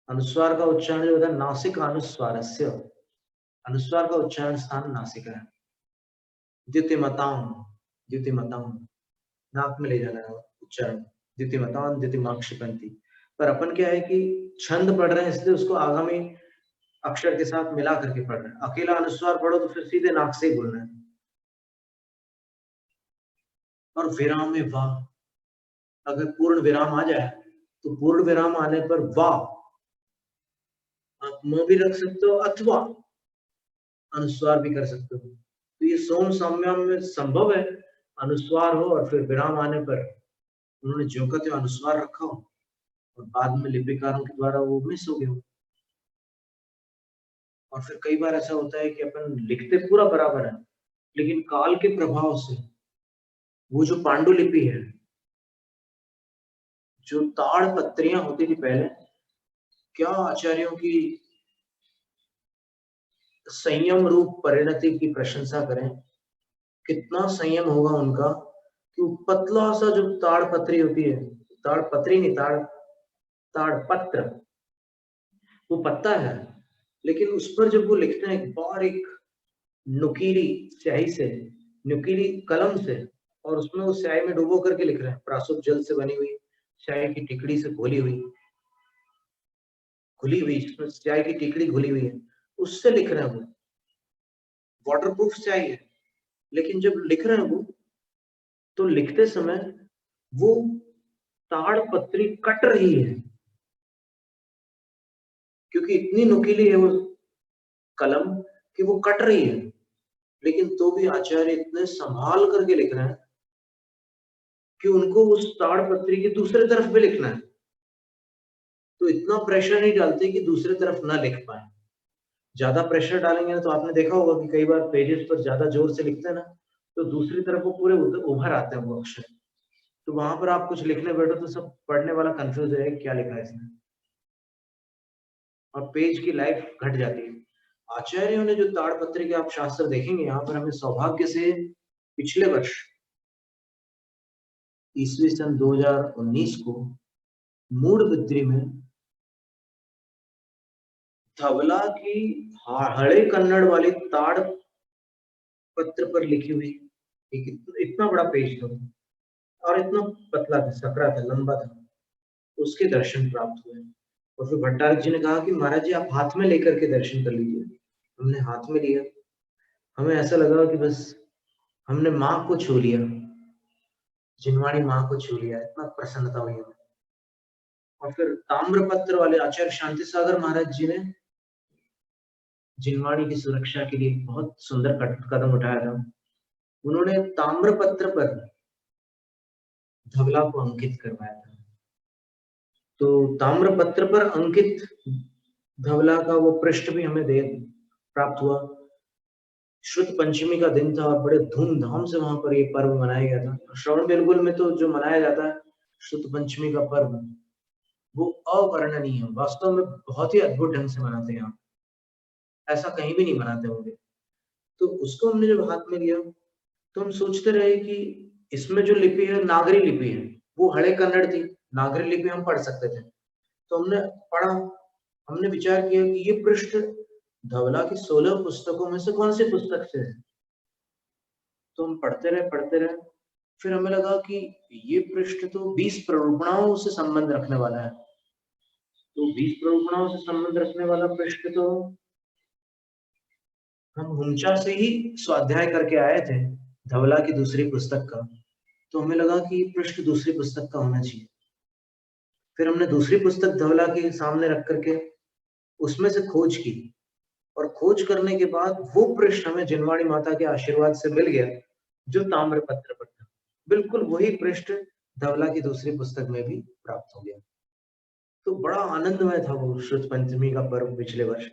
अनुस्वार का उच्चारण जो होता है नासिक अनुस्वारस्य, अनुस्वार का उच्चारण स्थान नासिका है। द्युतिमताम, द्युतिमताम नाक में ले जाना है उच्चारण, द्युतिमताम द्युतिमाक्षिपंती। पर अपन क्या है कि छंद पढ़ रहे हैं इसलिए उसको आगामी अक्षर के साथ मिला करके पढ़ रहे हैं। अकेला अनुस्वार पढ़ो तो फिर सीधे नाक से ही बोलना है। और विराम में वाह, अगर पूर्ण विराम आ जाए तो पूर्ण विराम आने पर वाह आप म भी रख सकते हो अथवा अनुस्वार भी कर सकते हो। तो ये सोम साम्याम में संभव है अनुस्वार हो और फिर विराम आने पर उन्होंने ज्यों का त्यों अनुस्वार रखा हो और बाद में लिपिकारों के द्वारा वो मिस हो गया हो। और फिर कई बार ऐसा होता है कि अपन लिखते पूरा बराबर है, लेकिन काल के प्रभाव से वो जो पांडुलिपि है, जो ताड़ पत्रियां होती थी पहले, क्या आचार्यों की संयम रूप परिणति की प्रशंसा करें, कितना संयम होगा उनका कि वो पतला सा जो ताड़ पत्री होती है, ताड़ पत्री नहीं, ताड़ ताड़ पत्र, वो पत्ता है, लेकिन उस पर जब वो लिखते हैं एक बारीक नुकीली स्याही से, नुकीली कलम से, और उसमें वो स्याही में डुबो करके लिख रहे हैं, प्रासुप जल से बनी हुई स्याही की टिकड़ी से घोली हुई, घुली हुई, इसमें स्याही की टिकड़ी घुली हुई है, उससे लिख रहे हैं वो, वाटरप्रूफ स्याही है। लेकिन जब लिख रहे हैं वो, तो लिखते समय वो ताड़ पत्री कट रही है, क्योंकि इतनी नुकीली है वो कलम कि वो कट रही है। लेकिन तो भी आचार्य इतने संभाल करके लिख रहे हैं कि उनको उस ताड़ पत्री की दूसरे तरफ भी लिखना है, तो इतना प्रेशर नहीं डालते कि दूसरे तरफ ना लिख पाए। ज्यादा प्रेशर डालेंगे ना तो आपने देखा होगा कि कई बार पेजेस पर ज्यादा जोर से लिखते हैं ना, तो दूसरी तरफ वो पूरे उभर आते हैं वो अक्षर, तो वहां पर आप कुछ लिखने बैठो तो सब पढ़ने वाला कंफ्यूज है क्या लिखा है इसमें, और पेज की लाइफ घट जाती है। आचार्यों ने जो ताड़पत्री के आप शास्त्र देखेंगे, यहाँ पर हमें सौभाग्य से पिछले वर्ष ईस्वी सन 2019 को मूड बिद्री में धवला की हड़े कन्नड़ वाली ताड़ पत्र पर लिखी हुई इतना बड़ा पेज था और इतना पतला था, सकरा था, लंबा था। उसके दर्शन प्राप्त हुए। और फिर भट्टारक जी ने कहा कि महाराज जी आप हाथ में लेकर के दर्शन कर लीजिए। हमने हाथ में लिया, हमें ऐसा लगा कि बस हमने माँ को छू लिया, जिनवाणी माँ को छू लिया, इतना प्रसन्नता हुई हमें। और फिर ताम्रपत्र वाले आचार्य शांति सागर महाराज जी ने जिनवाणी की सुरक्षा के लिए बहुत सुंदर कदम उठाया था। उन्होंने ताम्रपत्र पर धवला को अंकित करवाया था। तो ताम्रपत्र पर अंकित धवला का वो पृष्ठ भी हमें दे प्राप्त हुआ। श्रुत पंचमी का दिन था और बड़े धूमधाम से वहां पर ये पर्व मनाया गया था। श्रवण बेलगुल में तो जो मनाया जाता है श्रुत पंचमी का पर्व, वो अवर्णनीय है, वास्तव में बहुत ही अद्भुत ढंग से मनाते हैं यहाँ, ऐसा कहीं भी नहीं मनाते होंगे। तो उसको हमने जब हाथ में लिया तो हम सोचते रहे कि इसमें जो लिपि है नागरी लिपि है, वो हड़े कन्नड़ थी, नागरी लिपि हम पढ़ सकते थे। तो हमने पढ़ा, हमने विचार किया कि ये पृष्ठ धवला की 16 पुस्तकों में से कौन सी पुस्तक से है। तो हम पढ़ते रहे, फिर हमें लगा कि ये पृष्ठ तो 20 प्ररूपणाओं से संबंध रखने वाला है। तो 20 प्ररूपणाओं से संबंध रखने वाला पृष्ठ तो हम हुंचा से ही स्वाध्याय करके आए थे, धवला की दूसरी पुस्तक का। तो हमें लगा कि ये पृष्ठ दूसरी पुस्तक का होना चाहिए। फिर हमने दूसरी पुस्तक धवला के सामने रख करके उसमें से खोज की, और खोज करने के बाद वो पृष्ठ हमें जिनवाणी माता के आशीर्वाद से मिल गया जो ताम्रपत्र पर था। बिल्कुल वही पृष्ठ धवला की दूसरी पुस्तक में भी प्राप्त हो गया। तो बड़ा आनंदमय था वो श्रुत पंचमी का पर्व पिछले वर्ष।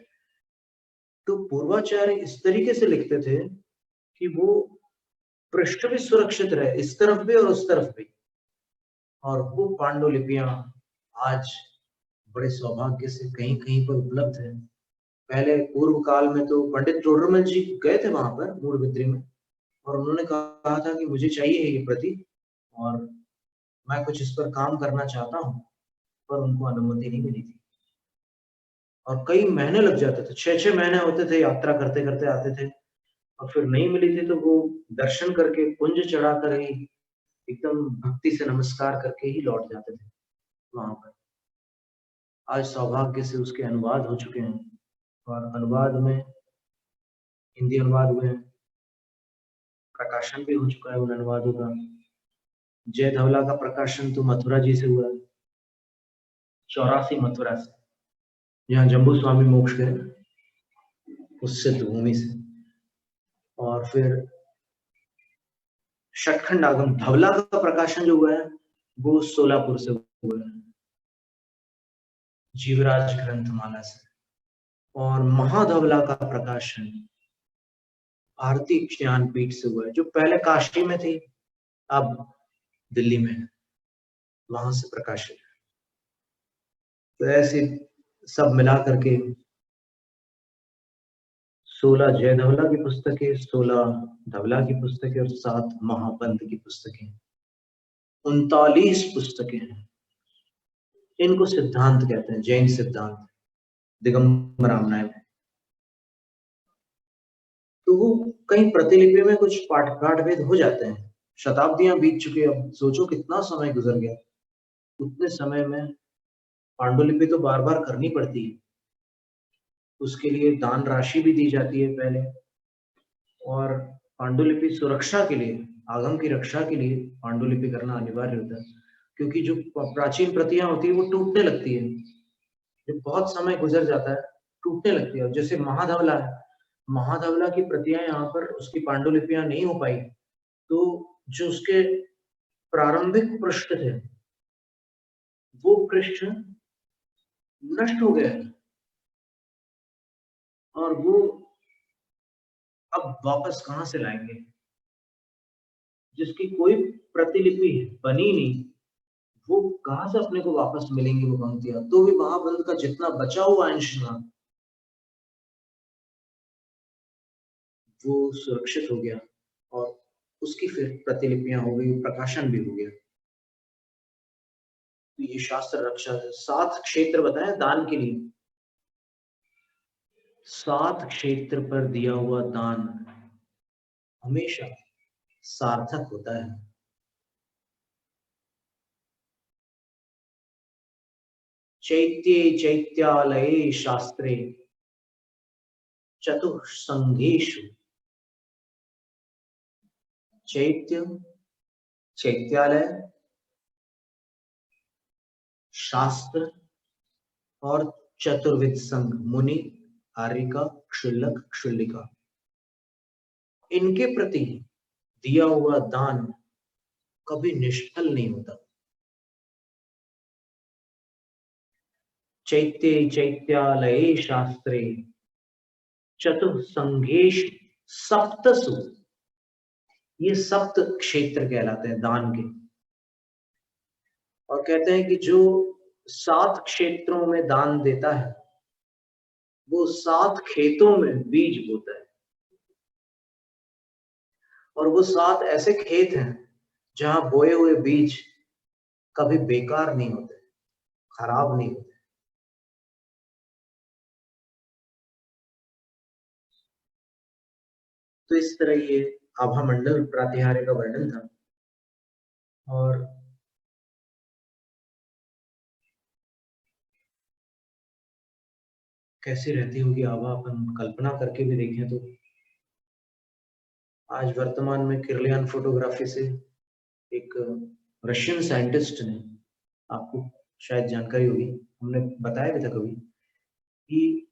तो पूर्वाचार्य इस तरीके से लिखते थे कि वो पृष्ठ भी सुरक्षित रहे, इस तरफ भी और उस तरफ भी। और वो पांडुलिपियां आज बड़े सौभाग्य से कहीं कहीं पर उपलब्ध है। पहले पूर्व काल में तो पंडित टोडरमल जी गए थे वहां पर मूडबिद्री में, और उन्होंने कहा था कि मुझे चाहिए ये प्रति और मैं कुछ इस पर काम करना चाहता हूँ, पर उनको अनुमति नहीं मिली थी। और कई महीने लग जाते थे, 6-6 महीने होते थे, यात्रा करते करते आते थे, और फिर नहीं मिली थी तो वो दर्शन करके कुंज चढ़ाकर ही एकदम भक्ति से नमस्कार करके ही लौट जाते थे वहां पर। आज सौभाग्य से उसके अनुवाद हो चुके हैं, और अनुवाद में, हिंदी अनुवाद में प्रकाशन भी हो चुका है उन अनुवादों का। जय धवला का प्रकाशन तो मथुरा जी से हुआ है, 84 मथुरा से, जहाँ जम्बू स्वामी मोक्ष गए, उस सिद्ध भूमि से। और फिर षटखंड आगम धवला का प्रकाशन जो हुआ है वो सोलापुर से हुआ है, जीवराज ग्रंथमाला से। और महाधवला का प्रकाशन भारतीय ज्ञानपीठ से हुआ है, जो पहले काशी में थी अब दिल्ली में है, वहां से प्रकाशित है। तो ऐसे सब मिला करके 16 जय धवला की पुस्तकें, 16 धवला की पुस्तकें और 7 महापंत की पुस्तकें, 39 पुस्तकें हैं। इनको सिद्धांत कहते हैं, जैन सिद्धांत, दिगंबर रामनाय में। तो वो कहीं प्रतिलिपि में कुछ पाठ भेद हो जाते हैं, शताब्दियां बीत चुकी, अब सोचो कितना समय गुजर गया। उतने समय में पांडुलिपि तो बार बार करनी पड़ती है, उसके लिए दान राशि भी दी जाती है पहले, और पांडुलिपि सुरक्षा के लिए, आगम की रक्षा के लिए पांडुलिपि करना अनिवार्य होता है, क्योंकि जो प्राचीन प्रतियां होती है वो टूटने लगती है, जब बहुत समय गुजर जाता है टूटने लगती है। जैसे महाधवला है, महाधवला की प्रतियां यहाँ पर, उसकी पांडुलिपियां नहीं हो पाई, तो जो उसके प्रारंभिक पृष्ठ थे वो पृष्ठ नष्ट हो गए, और वो अब वापस कहाँ से लाएंगे, जिसकी कोई प्रतिलिपि बनी नहीं, वो कहाँ से अपने को वापस मिलेंगी वो पंक्तियां। तो भी महाबंध का जितना बचा हुआ अंश था वो सुरक्षित हो गया, और उसकी फिर प्रतिलिपियां हो गई, प्रकाशन भी हो गया। तो ये शास्त्र रक्षा है। 7 क्षेत्र बताए दान के लिए, 7 क्षेत्र पर दिया हुआ दान हमेशा सार्थक होता है। चैत्ये चैत्यालये शास्त्रे चतुस्संघेषु। चैत्य, चैत्यालय, शास्त्र और चतुर्विध संघ, मुनि, आर्यिका, क्षुल्लक, क्षुल्लिका, इनके प्रति दिया हुआ दान कभी निष्फल नहीं होता। चैत्ये चैत्यालये शास्त्रे चतुस्संघेषु सप्तसु, ये सप्त क्षेत्र कहलाते हैं दान के। और कहते हैं कि जो 7 क्षेत्रों में दान देता है वो 7 खेतों में बीज बोता है। और वो 7 ऐसे खेत हैं जहां बोए हुए बीज कभी बेकार नहीं होते, खराब नहीं होते। तो इस तरह ये आभा मंडल प्रातिहार्य का वर्णन था। और कैसी रहती होगी आभा, अपन कल्पना करके भी देखें तो आज वर्तमान में किर्लियन फोटोग्राफी से एक रशियन साइंटिस्ट ने, आपको शायद जानकारी होगी, हमने बताया भी था कभी, कि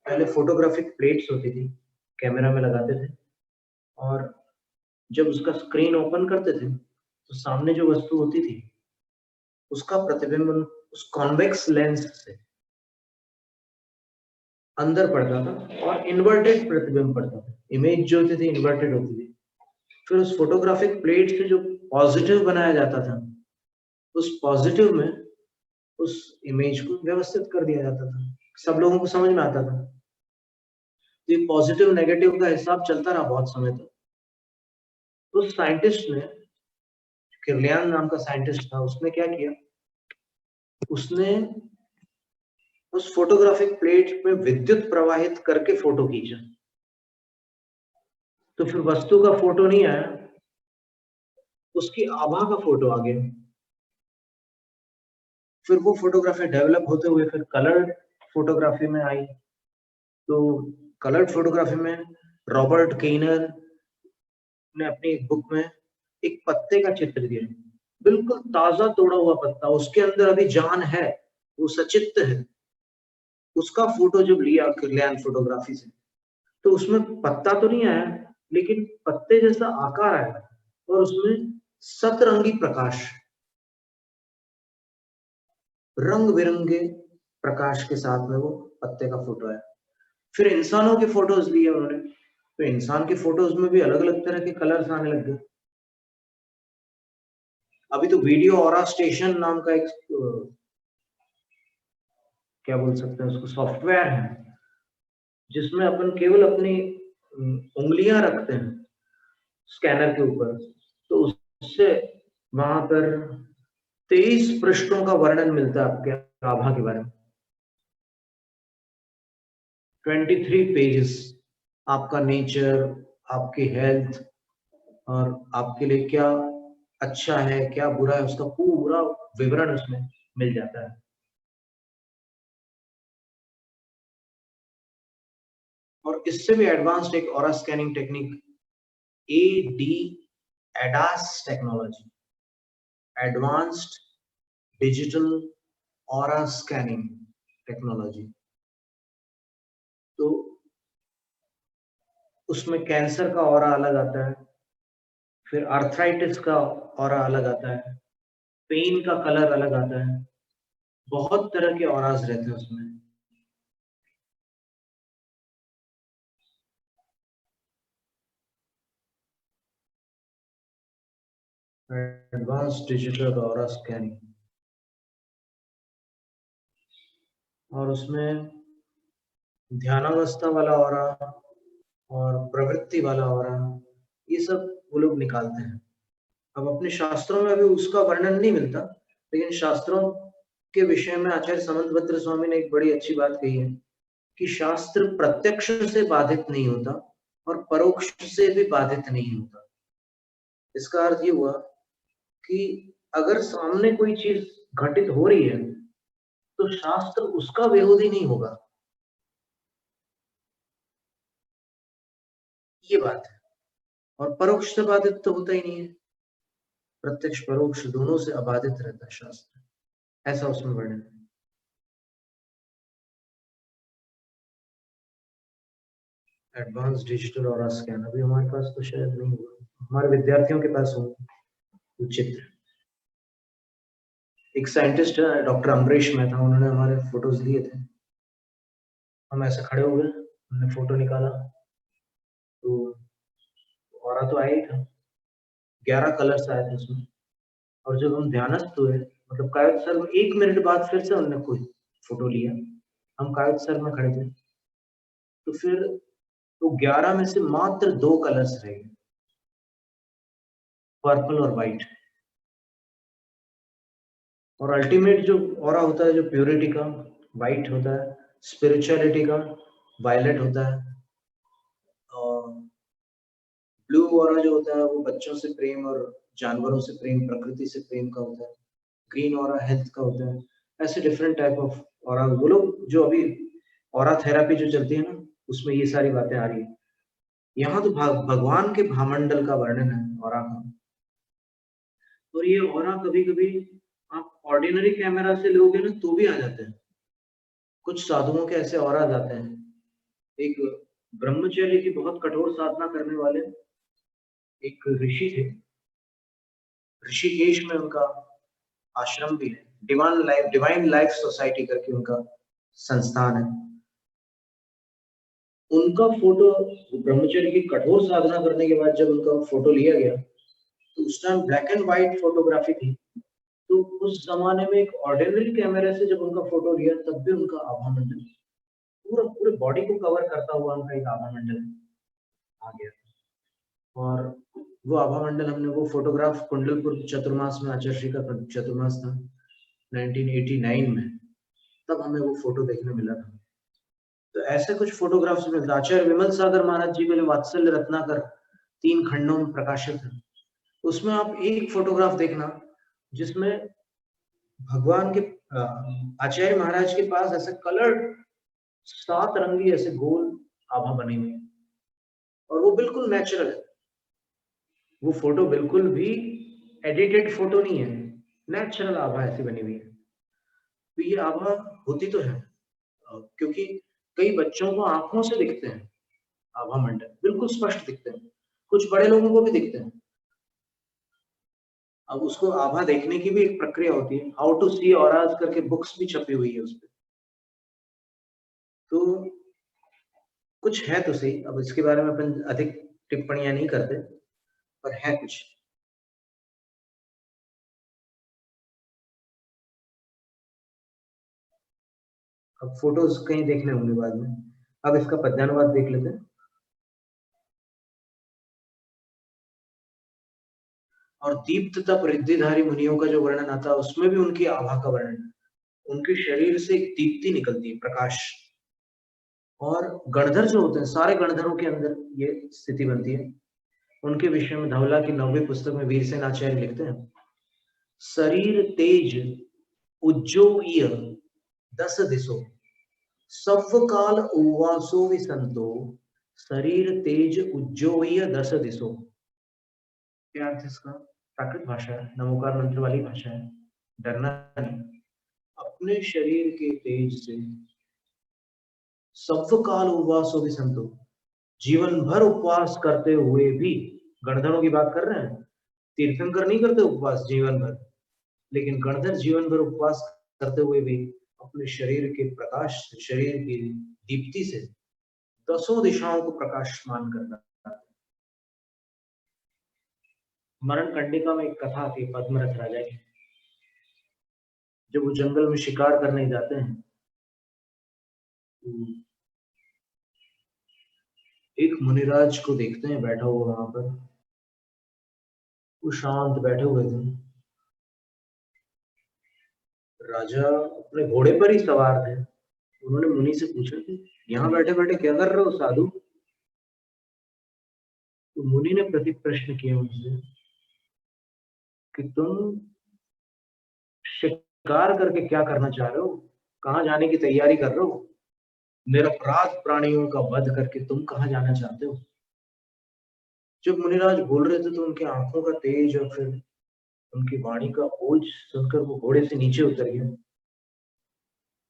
पहले फोटोग्राफिक प्लेट्स होती थी, कैमरा में लगाते थे और जब उसका स्क्रीन ओपन करते थे तो सामने जो वस्तु होती थी उसका प्रतिबिंब उस कॉन्वेक्स लेंस से अंदर पड़ता था और इन्वर्टेड प्रतिबिंब पड़ता था। इमेज जो होती थी इन्वर्टेड होती थी। फिर उस फोटोग्राफिक प्लेट से जो पॉजिटिव बनाया जाता था, उस पॉजिटिव में उस इमेज को व्यवस्थित कर दिया जाता था, सब लोगों को समझ में आता था। तो ये पॉजिटिव नेगेटिव का हिसाब चलता रहा बहुत समय तक। तो उस साइंटिस्ट ने, किर्लियन नाम का साइंटिस्ट था, उसने क्या किया, उसने उस फोटोग्राफिक प्लेट में विद्युत प्रवाहित करके फोटो खींचा। तो फिर वस्तु का फोटो नहीं आया, उसकी आभा का फोटो आ गया। फिर वो फोटोग्राफी डेवलप होते हुए फिर कलर्ड फोटोग्राफी में आई। तो कलर्ड फोटोग्राफी में रॉबर्ट केनर ने अपनी एक बुक में एक पत्ते का चित्र दिया, बिल्कुल ताजा तोड़ा हुआ पत्ता, उसके अंदर अभी जान है, वो सचित्र है। उसका फोटो जब लिया किर्लियन फोटोग्राफी से, तो उसमें पत्ता तो नहीं आया लेकिन पत्ते जैसा आकार आया और उसमें सतरंगी प्रकाश, रंग बिरंगे प्रकाश के साथ में वो पत्ते का फोटो आया। फिर इंसानों के फोटोज लिए उन्होंने, तो इंसान के फोटोज में भी अलग अलग तरह के कलर्स आने लग गए। अभी तो वीडियो ऑरा स्टेशन नाम का एक क्या बोल सकते हैं उसको, सॉफ्टवेयर है, जिसमें अपन केवल अपनी उंगलियां रखते हैं स्कैनर के ऊपर, तो उससे वहां पर 23 पृष्ठों का वर्णन मिलता है आपके आभा के बारे में। 23 पेजेस, आपका नेचर, आपकी हेल्थ और आपके लिए क्या अच्छा है क्या बुरा है, उसका पूरा विवरण उसमें मिल जाता है। और इससे भी एडवांस्ड एक ऑरा स्कैनिंग टेक्निक, एडी, ADAS technology, advanced digital aura scanning technology. तो उसमें कैंसर का ऑरा अलग आता है, फिर आर्थराइटिस का ऑरा अलग आता है, पेन का कलर अलग आता है, बहुत तरह के ऑरास रहते हैं उसमें। एडवांस डिजिटल ऑरा स्कैनिंग, और उसमें ध्यानावस्था वाला ऑरा और प्रवृत्ति वाला ऑरा, ये सब वो लोग निकालते हैं। अब अपने शास्त्रों में अभी उसका वर्णन नहीं मिलता, लेकिन शास्त्रों के विषय में आचार्य समंतभद्र स्वामी ने एक बड़ी अच्छी बात कही है कि शास्त्र प्रत्यक्ष से बाधित नहीं होता और परोक्ष से भी बाधित नहीं होता। इसका अर्थ ये हुआ कि अगर सामने कोई चीज घटित हो रही है तो शास्त्र उसका विरोधी नहीं होगा, ये बात है। और परोक्ष से बाधित तो होता ही नहीं है, प्रत्यक्ष परोक्ष दोनों से अबाधित रहता है शास्त्र, ऐसा उसमें वर्णन है। एडवांस डिजिटल ऑरा स्कैन अभी हमारे पास तो शायद नहीं हुआ, हमारे विद्यार्थियों के पास हो उचित। एक साइंटिस्ट है डॉक्टर अमरीश मेहता, उन्होंने हमारे फोटोज लिए थे, हम ऐसे खड़े हो गए, हमने फोटो निकाला तो ऑरा तो आया ही था, 11 कलर्स आए थे उसमें। और जब हम ध्यानस्थ हुए, मतलब कायद सर में 1 मिनट बाद फिर से उन्होंने कोई फोटो लिया, हम कायद सर में खड़े थे, तो फिर तो 11 में से मात्र 2 कलर्स रह गए, पर्पल और व्हाइट। और अल्टीमेट जो ऑरा होता है, जो प्योरिटी का, व्हाइट होता है, स्पिरिचुअलिटी का वायलेट होता है, और ब्लू ऑरा जो होता है वो बच्चों से प्रेम और जानवरों से प्रेम, प्रकृति से प्रेम का होता है, ग्रीन ऑरा हेल्थ का होता है। ऐसे डिफरेंट टाइप ऑफ ऑरा, वो लोग जो अभी ऑरा थेरेपी जो चलती है ना, उसमें ये सारी बातें आ रही है। यहाँ तो भगवान के भामंडल का वर्णन है ऑरा का। और ये ऑरा कभी कभी आप ऑर्डिनरी कैमरा से लोगे ना तो भी आ जाते हैं, कुछ साधुओं के ऐसे ऑरा आते हैं। एक ब्रह्मचर्य की बहुत कठोर साधना करने वाले एक ऋषि थे, ऋषिकेश में उनका आश्रम भी है, डिवाइन लाइफ सोसाइटी करके उनका संस्थान है। उनका फोटो, ब्रह्मचर्य की कठोर साधना करने के बाद जब उनका फोटो लिया गया, तो उस time black and white photography थी, तो उस जमाने में एक ऑर्डिनरी कैमरे से जब उनका फोटो लिया तब भी उनका आभा मंडल पूरा पूरे बॉडी को कवर करता हुआ उनका एक आभा मंडल आ गया। और वो आभा मंडल हमने, वो फोटोग्राफ कुंडलपुर चतुर्मास में, आचार्य का चतुर्मास था 1989 में, तब हमें वो फोटो देखने मिला था। तो ऐसे कुछ फोटोग्राफ्स मिलते। आचार्य विमल सागर महाराज जी के वात्सल्य रत्नाकर 3 खंडों में प्रकाशित है, उसमें आप एक फोटोग्राफ देखना जिसमें भगवान के आचार्य महाराज के पास ऐसे कलर्ड 7 रंगी ऐसे गोल आभा बने हुए हैं, और वो बिल्कुल नेचुरल है। वो फोटो बिल्कुल भी एडिटेड फोटो नहीं है, नेचुरल आभा ऐसी बनी हुई है। तो ये आभा होती तो है, क्योंकि कई बच्चों को आंखों से दिखते हैं आभा मंडल, बिल्कुल स्पष्ट दिखते हैं, कुछ बड़े लोगों को भी दिखते हैं। अब उसको आभा देखने की भी एक प्रक्रिया होती है, हाउ टू सी ऑराज करके बुक्स भी छपी हुई है उसपे। तो कुछ है तो सही, अब इसके बारे में अपन अधिक टिप्पणियां नहीं करते, पर है कुछ। अब फोटोज कहीं देखने होंगे बाद में, अब इसका पद्यानुवाद देख लेते हैं। और दीप्त तप रिद्धिधारी मुनियों का जो वर्णन आता है उसमें भी उनकी आभा का वर्णन, उनके शरीर से एक दीप्ति निकलती है, प्रकाश। और गणधर जो होते हैं, सारे गणधरों के अंदर ये स्थिति बनती है। उनके विषय में धवला की 9वीं पुस्तक में वीरसेन आचार्य लिखते हैं, शरीर तेज उज्जोय 10 दिशो, सव काल उवासो विसंतो, शरीर तेज उज्जोय 10 दिशो। क्या अर्थ है इसका? प्राकृत भाषा है, नमोकार मंत्र वाली भाषा है, डरना नहीं। अपने शरीर के तेज से सव काल उपवासो भी संतो, जीवन भर उपवास करते हुए भी, गणधरों की बात कर रहे हैं, तीर्थंकर नहीं करते उपवास जीवन भर, लेकिन गणधर जीवन भर उपवास करते हुए भी अपने शरीर के प्रकाश, शरीर की दीप्ति से 10 दिशाओं को प्रकाशमान करना। मरण कंडिका में एक कथा थी पद्मरथ राजा की, जब वो जंगल में शिकार करने जाते हैं, एक मुनिराज को देखते हैं बैठा हुआ वहां पर, वो शांत बैठे हुए थे। राजा अपने घोड़े पर ही सवार थे। उन्होंने मुनि से पूछा कि यहाँ बैठे बैठे क्या कर रहे हो साधु? तो मुनि ने प्रति प्रश्न किया उनसे, कि तुम शिकार करके क्या करना चाह रहे हो, कहाँ जाने की तैयारी कर रहे हो, निरपराध प्राणियों का वध करके तुम कहाँ जाना चाहते हो। जब मुनिराज बोल रहे थे तो उनकी आंखों का तेज और फिर उनकी वाणी का ओज सुनकर वो घोड़े से नीचे उतर गया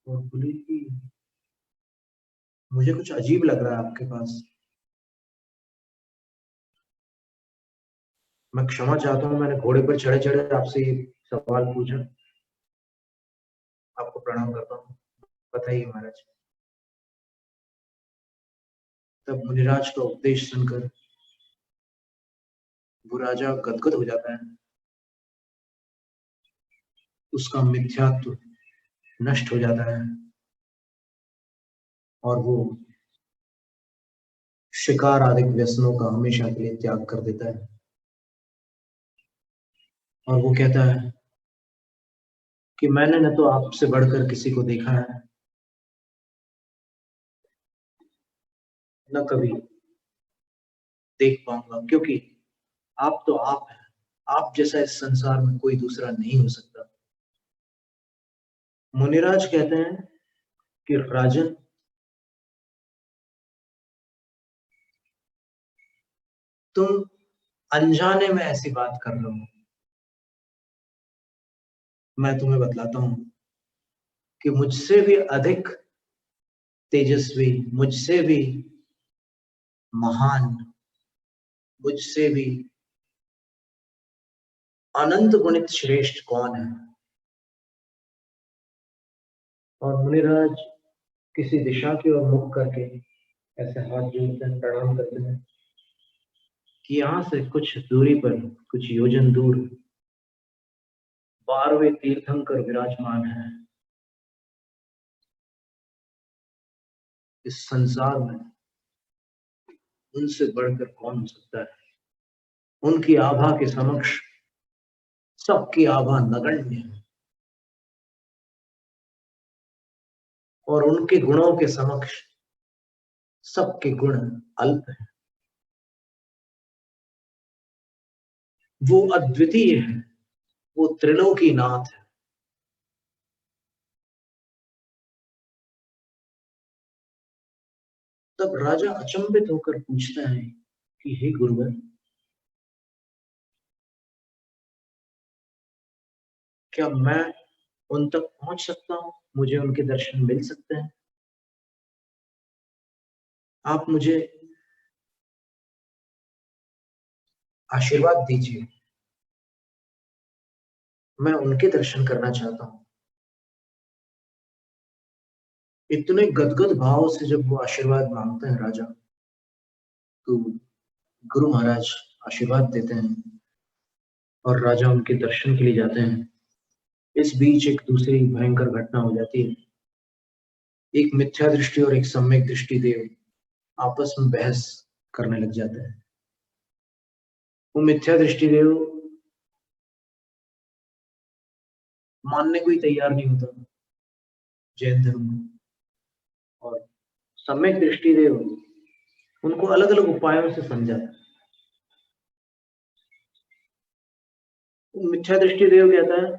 और बोले कि मुझे कुछ अजीब लग रहा है आपके पास। मैं क्षमा चाहता हूँ, मैंने घोड़े पर चढ़े चढ़े आपसे ये सवाल पूछा। आपको प्रणाम करता हूँ, बताइए महाराज। तब मुनिराज का उपदेश सुनकर वो राजा गदगद हो जाता है, उसका मिथ्यात्व नष्ट हो जाता है और वो शिकार आदि व्यसनों का हमेशा के लिए त्याग कर देता है। और वो कहता है कि मैंने न तो आपसे बढ़कर किसी को देखा है, न कभी देख पाऊंगा, क्योंकि आप तो आप हैं। आप जैसा इस संसार में कोई दूसरा नहीं हो सकता। मुनिराज कहते हैं कि राजन, तुम अनजाने में ऐसी बात कर रहे हो। मैं तुम्हें बतलाता हूं कि मुझसे भी अधिक तेजस्वी, मुझसे भी महान, मुझसे भी अनंत गुणित श्रेष्ठ कौन है। और मुनिराज किसी दिशा की ओर मुख करके ऐसे हाथ जोड़ते हैं, प्रणाम करते हैं कि यहाँ से कुछ दूरी पर, कुछ योजन दूर 12वें तीर्थंकर विराजमान है। इस संसार में उनसे बढ़कर कौन हो सकता है। उनकी आभा के समक्ष सबकी आभा नगण्य है और उनके गुणों के समक्ष सबके गुण अल्प है। वो अद्वितीय है, वो त्रिलोकीनाथ है। तब राजा अचंभित होकर पूछता है कि हे गुरुवर, क्या मैं उन तक पहुंच सकता हूं, मुझे उनके दर्शन मिल सकते हैं। आप मुझे आशीर्वाद दीजिए, मैं उनके दर्शन करना चाहता हूं। इतने गदगद भाव से जब वो आशीर्वाद मांगते हैं राजा, तो गुरु महाराज आशीर्वाद देते हैं और राजा उनके दर्शन के लिए जाते हैं। इस बीच एक दूसरी भयंकर घटना हो जाती है। एक मिथ्या दृष्टि और एक सम्यक दृष्टि देव आपस में बहस करने लग जाते हैं। वो मिथ्या दृष्टि देव मानने को ही तैयार नहीं होता जैन धर्म को, और सम्यक दृष्टि देव उनको अलग अलग उपायों से समझाता है। मिथ्या दृष्टि देव कहता है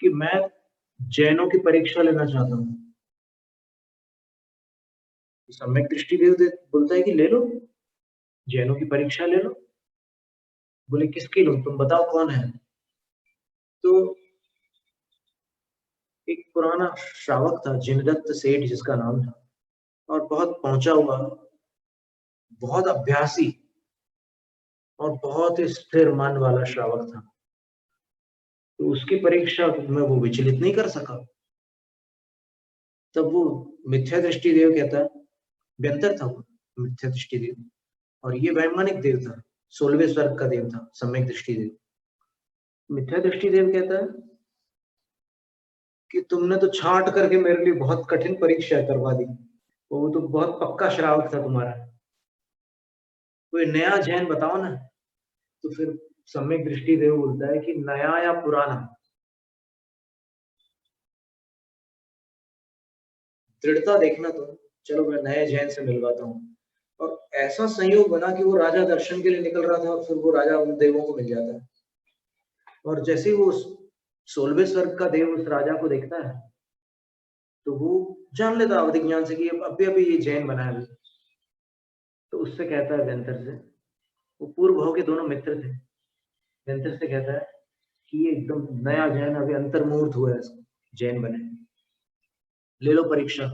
कि मैं जैनों की परीक्षा लेना चाहता हूँ। सम्यक दृष्टि देव बोलता है कि ले लो, जैनों की परीक्षा ले लो। बोले किसकी लो, तुम बताओ कौन है। तो एक पुराना श्रावक था, जिनदत्त सेठ जिसका नाम था, और बहुत पहुंचा हुआ, बहुत अभ्यासी और बहुत ही स्थिर मन वाला श्रावक था। तो उसकी परीक्षा में वो विचलित नहीं कर सका। तब वो मिथ्या दृष्टि देव कहता है, बेहतर था वो मिथ्या दृष्टि देव, और ये वैमानिक देव था, 16वें स्वर्ग का देव था सम्यक दृष्टि देव। मिथ्या दृष्टि देव कहता है कि तुमने तो छांट करके मेरे लिए बहुत कठिन परीक्षा करवा दी, वो तो बहुत पक्का श्रावक था तुम्हारा, कोई नया जैन बताओ ना। तो फिर सम्यक दृष्टि देव बोलता है कि नया या पुराना, दृढ़ता देखना, तो चलो मैं नए जैन से मिलवाता हूँ। और ऐसा संयोग बना कि वो राजा दर्शन के लिए निकल रहा था और फिर वो राजा उन देवों को मिल जाता है। और जैसे ही वो 16वें स्वर्ग का देव उस राजा को देखता है, तो वो जान लेता अवधिक ज्ञान से कि अभी ये जैन बना है। तो उससे कहता है व्यंतर से, वो पूर्व भाव के दोनों मित्र थे, व्यंतर से कहता है कि ये एकदम नया जैन अभी अंतर्मुहूर्त हुआ है, इसको जैन बने, ले लो परीक्षा,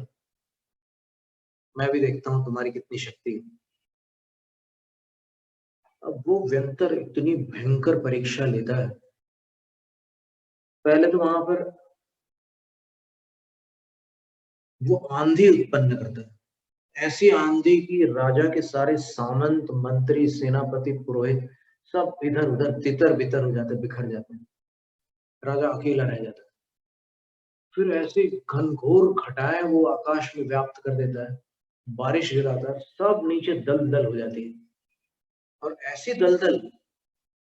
मैं भी देखता हूँ तुम्हारी कितनी शक्ति है। अब वो व्यंतर इतनी भयंकर परीक्षा लेता है। पहले तो वहां पर वो आंधी उत्पन्न करता है, ऐसी आंधी की राजा के सारे सामंत, मंत्री, सेनापति, पुरोहित सब इधर उधर तितर बितर हो जाते, बिखर जाते हैं, राजा अकेला रह जाता है। फिर ऐसी घनघोर घटाएं वो आकाश में व्याप्त कर देता है, बारिश गिराता है, सब नीचे दलदल हो जाती है। और ऐसी दलदल,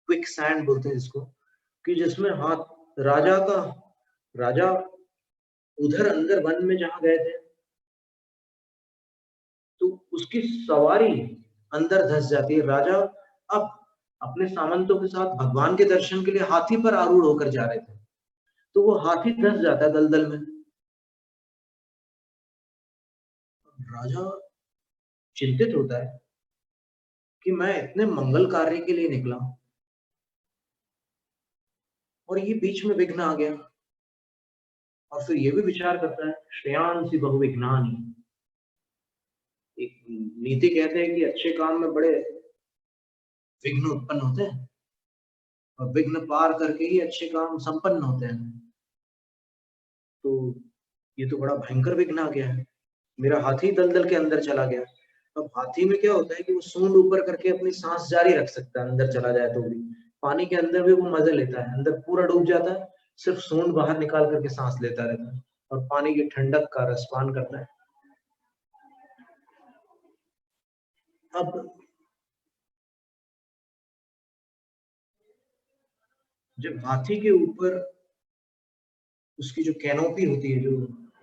क्विक सैंड बोलते हैं जिसको, कि जिसमें हाथ राजा उधर अंदर वन में जहां गए थे, तो उसकी सवारी अंदर धंस जाती है। राजा अब अपने सामंतों के साथ भगवान के दर्शन के लिए हाथी पर आरूढ़ होकर जा रहे थे, तो वो हाथी धंस जाता है दलदल में। राजा चिंतित होता है कि मैं इतने मंगल कार्य के लिए निकला और ये बीच में विघ्न आ गया। और फिर ये भी विचार करता है, श्रेयांसी बहुविघ्नानि, एक नीति कहते हैं कि अच्छे काम में बड़े विघ्न उत्पन्न होते हैं और विघ्न पार करके ही अच्छे काम संपन्न होते हैं। तो ये तो बड़ा भयंकर विघ्न आ गया है, मेरा हाथी दलदल के अंदर चला गया। अब हाथी में क्या होता है कि वो सूंड ऊपर करके अपनी सांस जारी रख सकता है, अंदर चला जाए तो भी पानी के अंदर भी वो मजे लेता है, अंदर पूरा डूब जाता है, सिर्फ सूंड बाहर निकाल करके सांस लेता रहता है और पानी की ठंडक का रसपान करता है। अब जब हाथी के ऊपर उसकी जो कैनोपी होती है, जो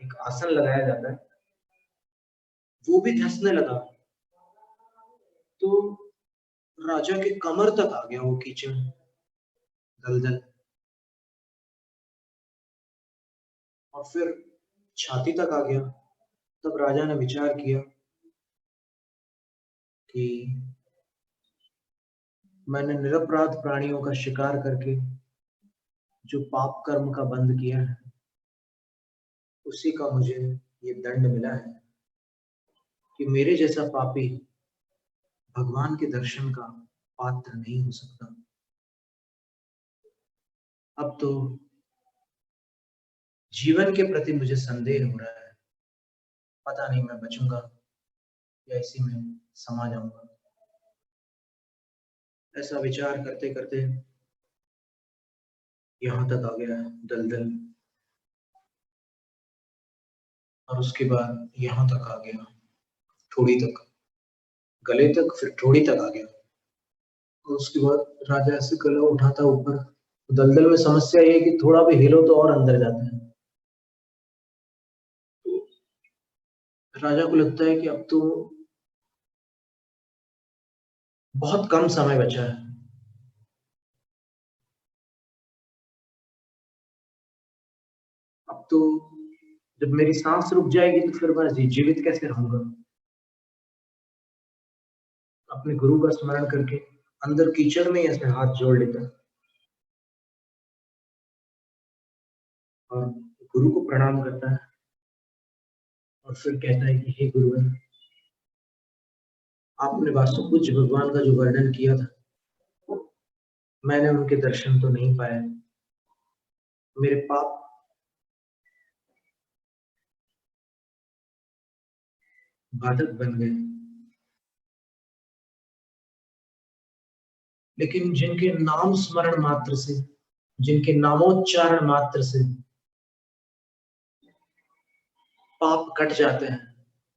एक आसन लगाया जाता है, वो भी धंसने लगा, तो राजा के कमर तक आ गया वो कीचड़, दलदल, और फिर छाती तक आ गया। तब राजा ने विचार किया कि मैंने निरपराध प्राणियों का शिकार करके जो पाप कर्म का बंध किया है, उसी का मुझे ये दंड मिला है कि मेरे जैसा पापी भगवान के दर्शन का पात्र नहीं हो सकता। अब तो जीवन के प्रति मुझे संदेह हो रहा है, पता नहीं मैं बचूंगा या इसी में समा जाऊंगा। ऐसा विचार करते करते यहाँ तक आ गया दलदल, और उसके बाद यहाँ तक आ गया, ठोड़ी तक, गले तक, फिर ठोड़ी तक आ गया। और उसके बाद राजा ऐसे गला उठाता ऊपर, दलदल में समस्या ये है कि थोड़ा भी हिलो तो और अंदर जाता है। तो राजा को लगता है कि अब तो बहुत कम समय बचा है, अब तो जब मेरी सांस रुक जाएगी तो फिर मैं जीवित कैसे रहूंगा। अपने गुरु का स्मरण करके अंदर कीचड़ में ऐसे हाथ जोड़ लेता है और गुरु को प्रणाम करता है और फिर कहता है कि हे गुरुवर, आपने वास्तुपूज्य भगवान का जो वर्णन किया था, मैंने उनके दर्शन तो नहीं पाए, मेरे पाप बाधक बन गए। लेकिन जिनके नाम स्मरण मात्र से, जिनके नामोच्चारण मात्र से पाप कट जाते हैं,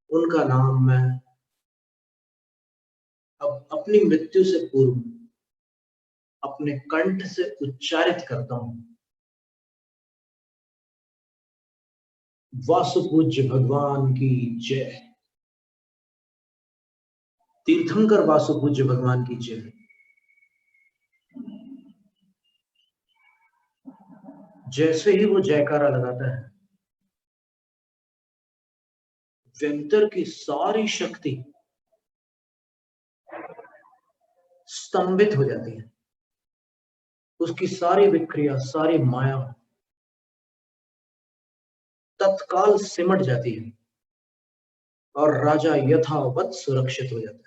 उनका नाम मैं अब अपनी मृत्यु से पूर्व अपने कंठ से उच्चारित करता हूं, वासुपूज्य भगवान की जय। तीर्थंकर वासु पूज्य भगवान की जय। जैसे ही वो जयकारा लगाता है, व्यंतर की सारी शक्ति स्तंभित हो जाती है, उसकी सारी विक्रिया, सारी माया तत्काल सिमट जाती है और राजा यथावत सुरक्षित हो जाता है।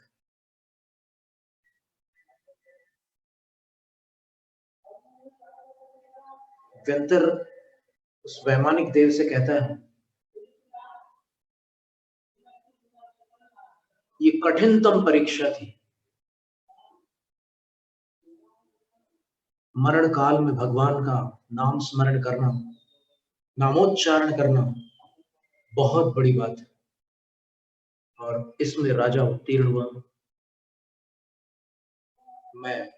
व्यंतर उस वैमानिक देव से कहता है, ये कठिनतम परीक्षा थी, मरण काल में भगवान का नाम स्मरण करना, नामोच्चारण करना बहुत बड़ी बात है, और इसमें राजा उत्तीर्ण हुआ। मैं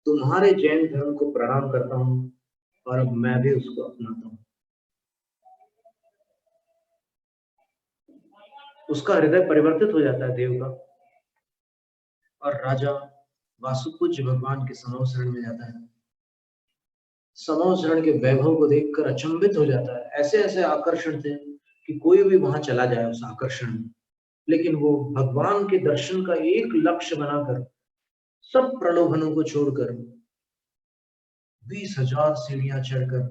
तुम्हारे जैन धर्म को प्रणाम करता हूं और अब मैं भी उसको अपनाता हूं। उसका हृदय परिवर्तित हो जाता है देव का, और राजा वासुपूज्य भगवान के समूह शरण में जाता है। समूह शरण के वैभव को देखकर अचंभित हो जाता है। ऐसे ऐसे आकर्षण थे कि कोई भी वहां चला जाए उस आकर्षण में, लेकिन वो भगवान के दर्शन का एक लक्ष्य बनाकर सब प्रलोभनों को छोड़कर 20,000 सीढ़ियां चढ़कर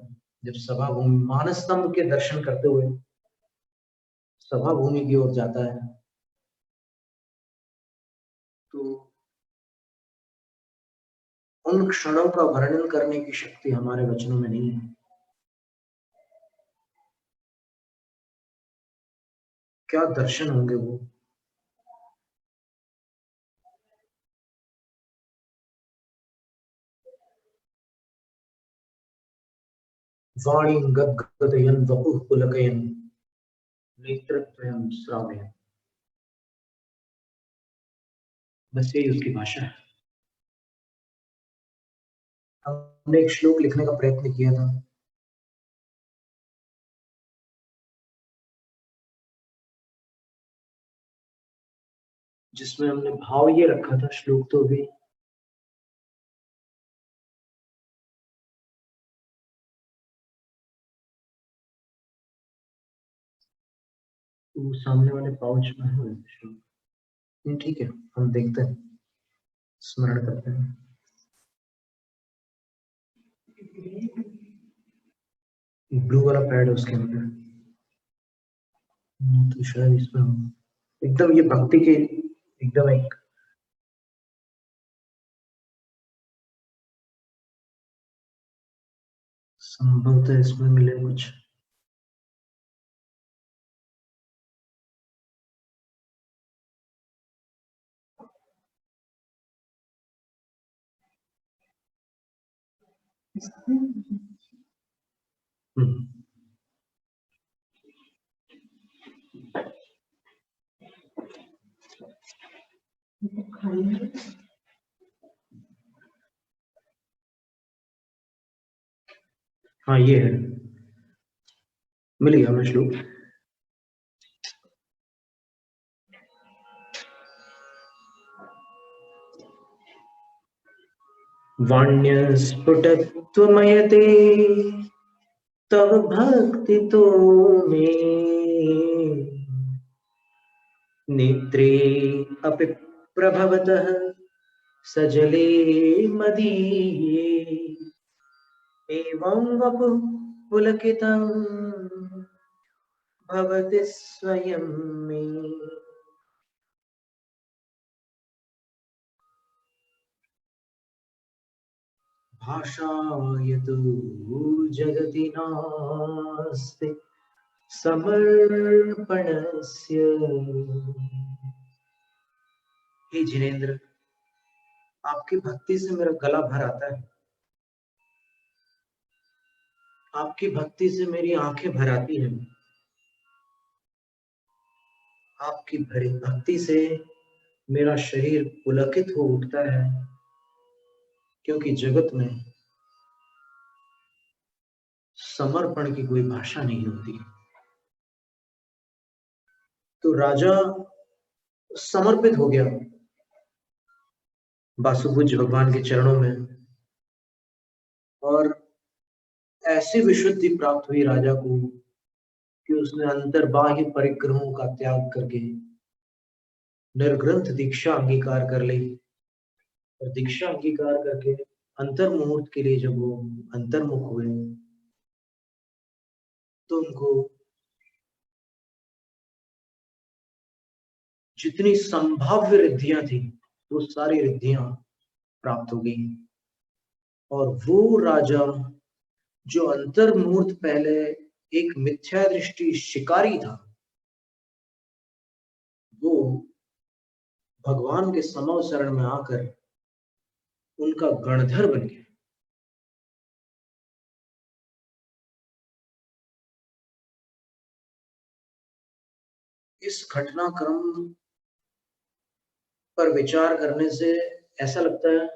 जब सभा भूमि मानस स्तंभ के दर्शन करते हुए सभा भूमि की ओर जाता है, तो उन क्षणों का वर्णन करने की शक्ति हमारे वचनों में नहीं है। क्या दर्शन होंगे वो। वाणी गद्गदयन् वपुः पुलकयन् नेत्रत्रयं श्रावयन्। बस यही उसकी भाषा है। हमने एक श्लोक लिखने का प्रयत्न किया था, जिसमें हमने भाव ये रखा था, श्लोक तो भी वो सामने वाले पाउच में है श्लोक। ठीक है, हम देखते हैं, स्मरण करते हैं। ब्लू वाला पैड है उसके अंदर, तो शायद इसमें एकदम ये भक्ति के एकदम एक संभवतः इसमें मिले कुछ। हाँ ये है, मिल गया हमें श्लोक। वाण्यस्फुटत्वमयते तव भक्ति तो मे नेत्रे अपि प्रभवतः सजले मदीये एवं वपुः पुलकितं भवति स्वयं मे। भाषायतु जगति नास्ति समर्पणस्य। हे जिनेंद्र, आपकी भक्ति से मेरा गला भर आता है, आपकी भक्ति से मेरी आंखें भर आती हैं, आपकी भरी भक्ति से मेरा शरीर पुलकित हो उठता है, क्योंकि जगत में समर्पण की कोई भाषा नहीं होती। तो राजा समर्पित हो गया वासुपूज्य भगवान के चरणों में, और ऐसी विशुद्धि प्राप्त हुई राजा को कि उसने अंतर्बाह्य परिग्रहों का त्याग करके निर्ग्रंथ दीक्षा अंगीकार कर ली। और दीक्षा अंगीकार करके अंतर्मुहूर्त के लिए जब वो अंतर्मुख हुए तो उनको जितनी संभाव्य रिद्धियां थी वो सारी रिद्धियां प्राप्त हो गई। और वो राजा जो अंतर्मुहूर्त पहले एक मिथ्या दृष्टि शिकारी था, वो भगवान के समव शरण में आकर उनका गणधर बन गया। इस घटनाक्रम पर विचार करने से ऐसा लगता है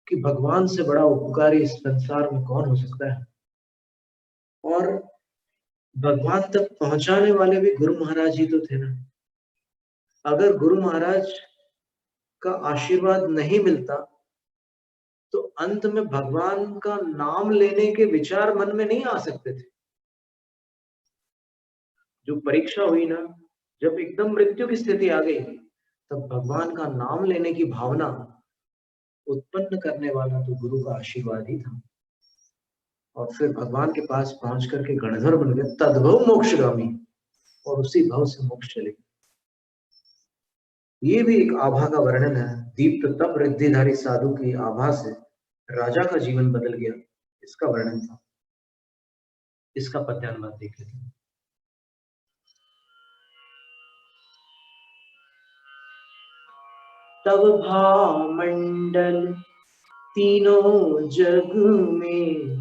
कि भगवान से बड़ा उपकारी इस संसार में कौन हो सकता है। और भगवान तक पहुंचाने वाले भी गुरु महाराज ही तो थे ना। अगर गुरु महाराज का आशीर्वाद नहीं मिलता तो अंत में भगवान का नाम लेने के विचार मन में नहीं आ सकते थे। जो परीक्षा हुई ना, जब एकदम मृत्यु की स्थिति आ गई, तब भगवान का नाम लेने की भावना उत्पन्न करने वाला तो गुरु का आशीर्वाद ही था। और फिर भगवान के पास पहुंच करके गणधर बन गए, तद्भव मोक्षगामी, और उसी भव से मोक्ष चले। ये भी एक आभा का वर्णन है। दीप्त तप रिद्धिधारी साधु की आभा से राजा का जीवन बदल गया, इसका वर्णन था। इसका पद्यानुवाद देख लेते हैं। तब भामंडल तीनों जग में,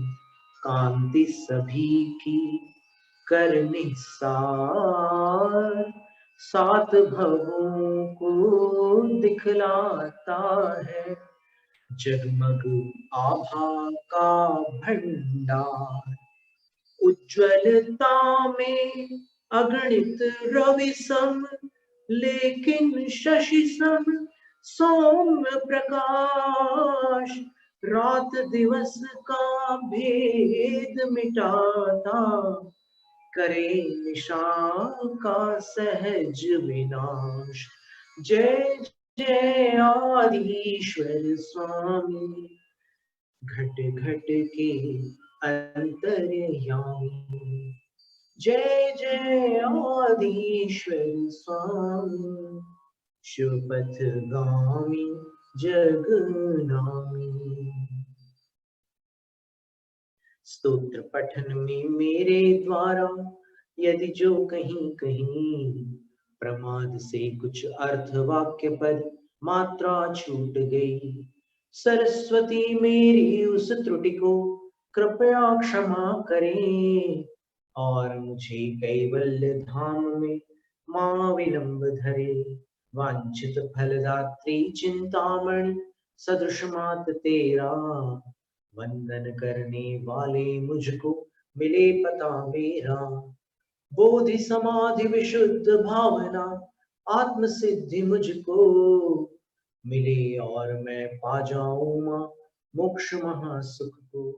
कांति सभी की करने सार, सात भवों को दिखलाता है, जगमग आभा का भंडार। उज्ज्वलता में अगणित रवि सम, लेकिन शशि सम सौम्य प्रकाश, रात दिवस का भेद मिटाता, करे निशा का सहज विनाश। जय जय आदिश्वर स्वामी, घट घट के अंतर्यामी। जय जय आदिश्वर स्वामी, शुभपथ गामी जगनामी। स्तोत्र पठन में मेरे द्वारा यदि जो कहीं कहीं प्रमाद से कुछ अर्थ वाक्य पद मात्रा छूट गई, सरस्वती मेरी उस त्रुटि को कृपया क्षमा करें, और मुझे कैवल्य धाम में मां विलंब धरे। वांछित फलदात्री चिंतामणि सदृश मात तेरा, वंदन करने वाले मुझको मिले पता मेरा। बोधि समाधि विशुद्ध भावना आत्म सिद्धि मुझको मिले, और मैं पा जाऊं मां मोक्ष महासुख को।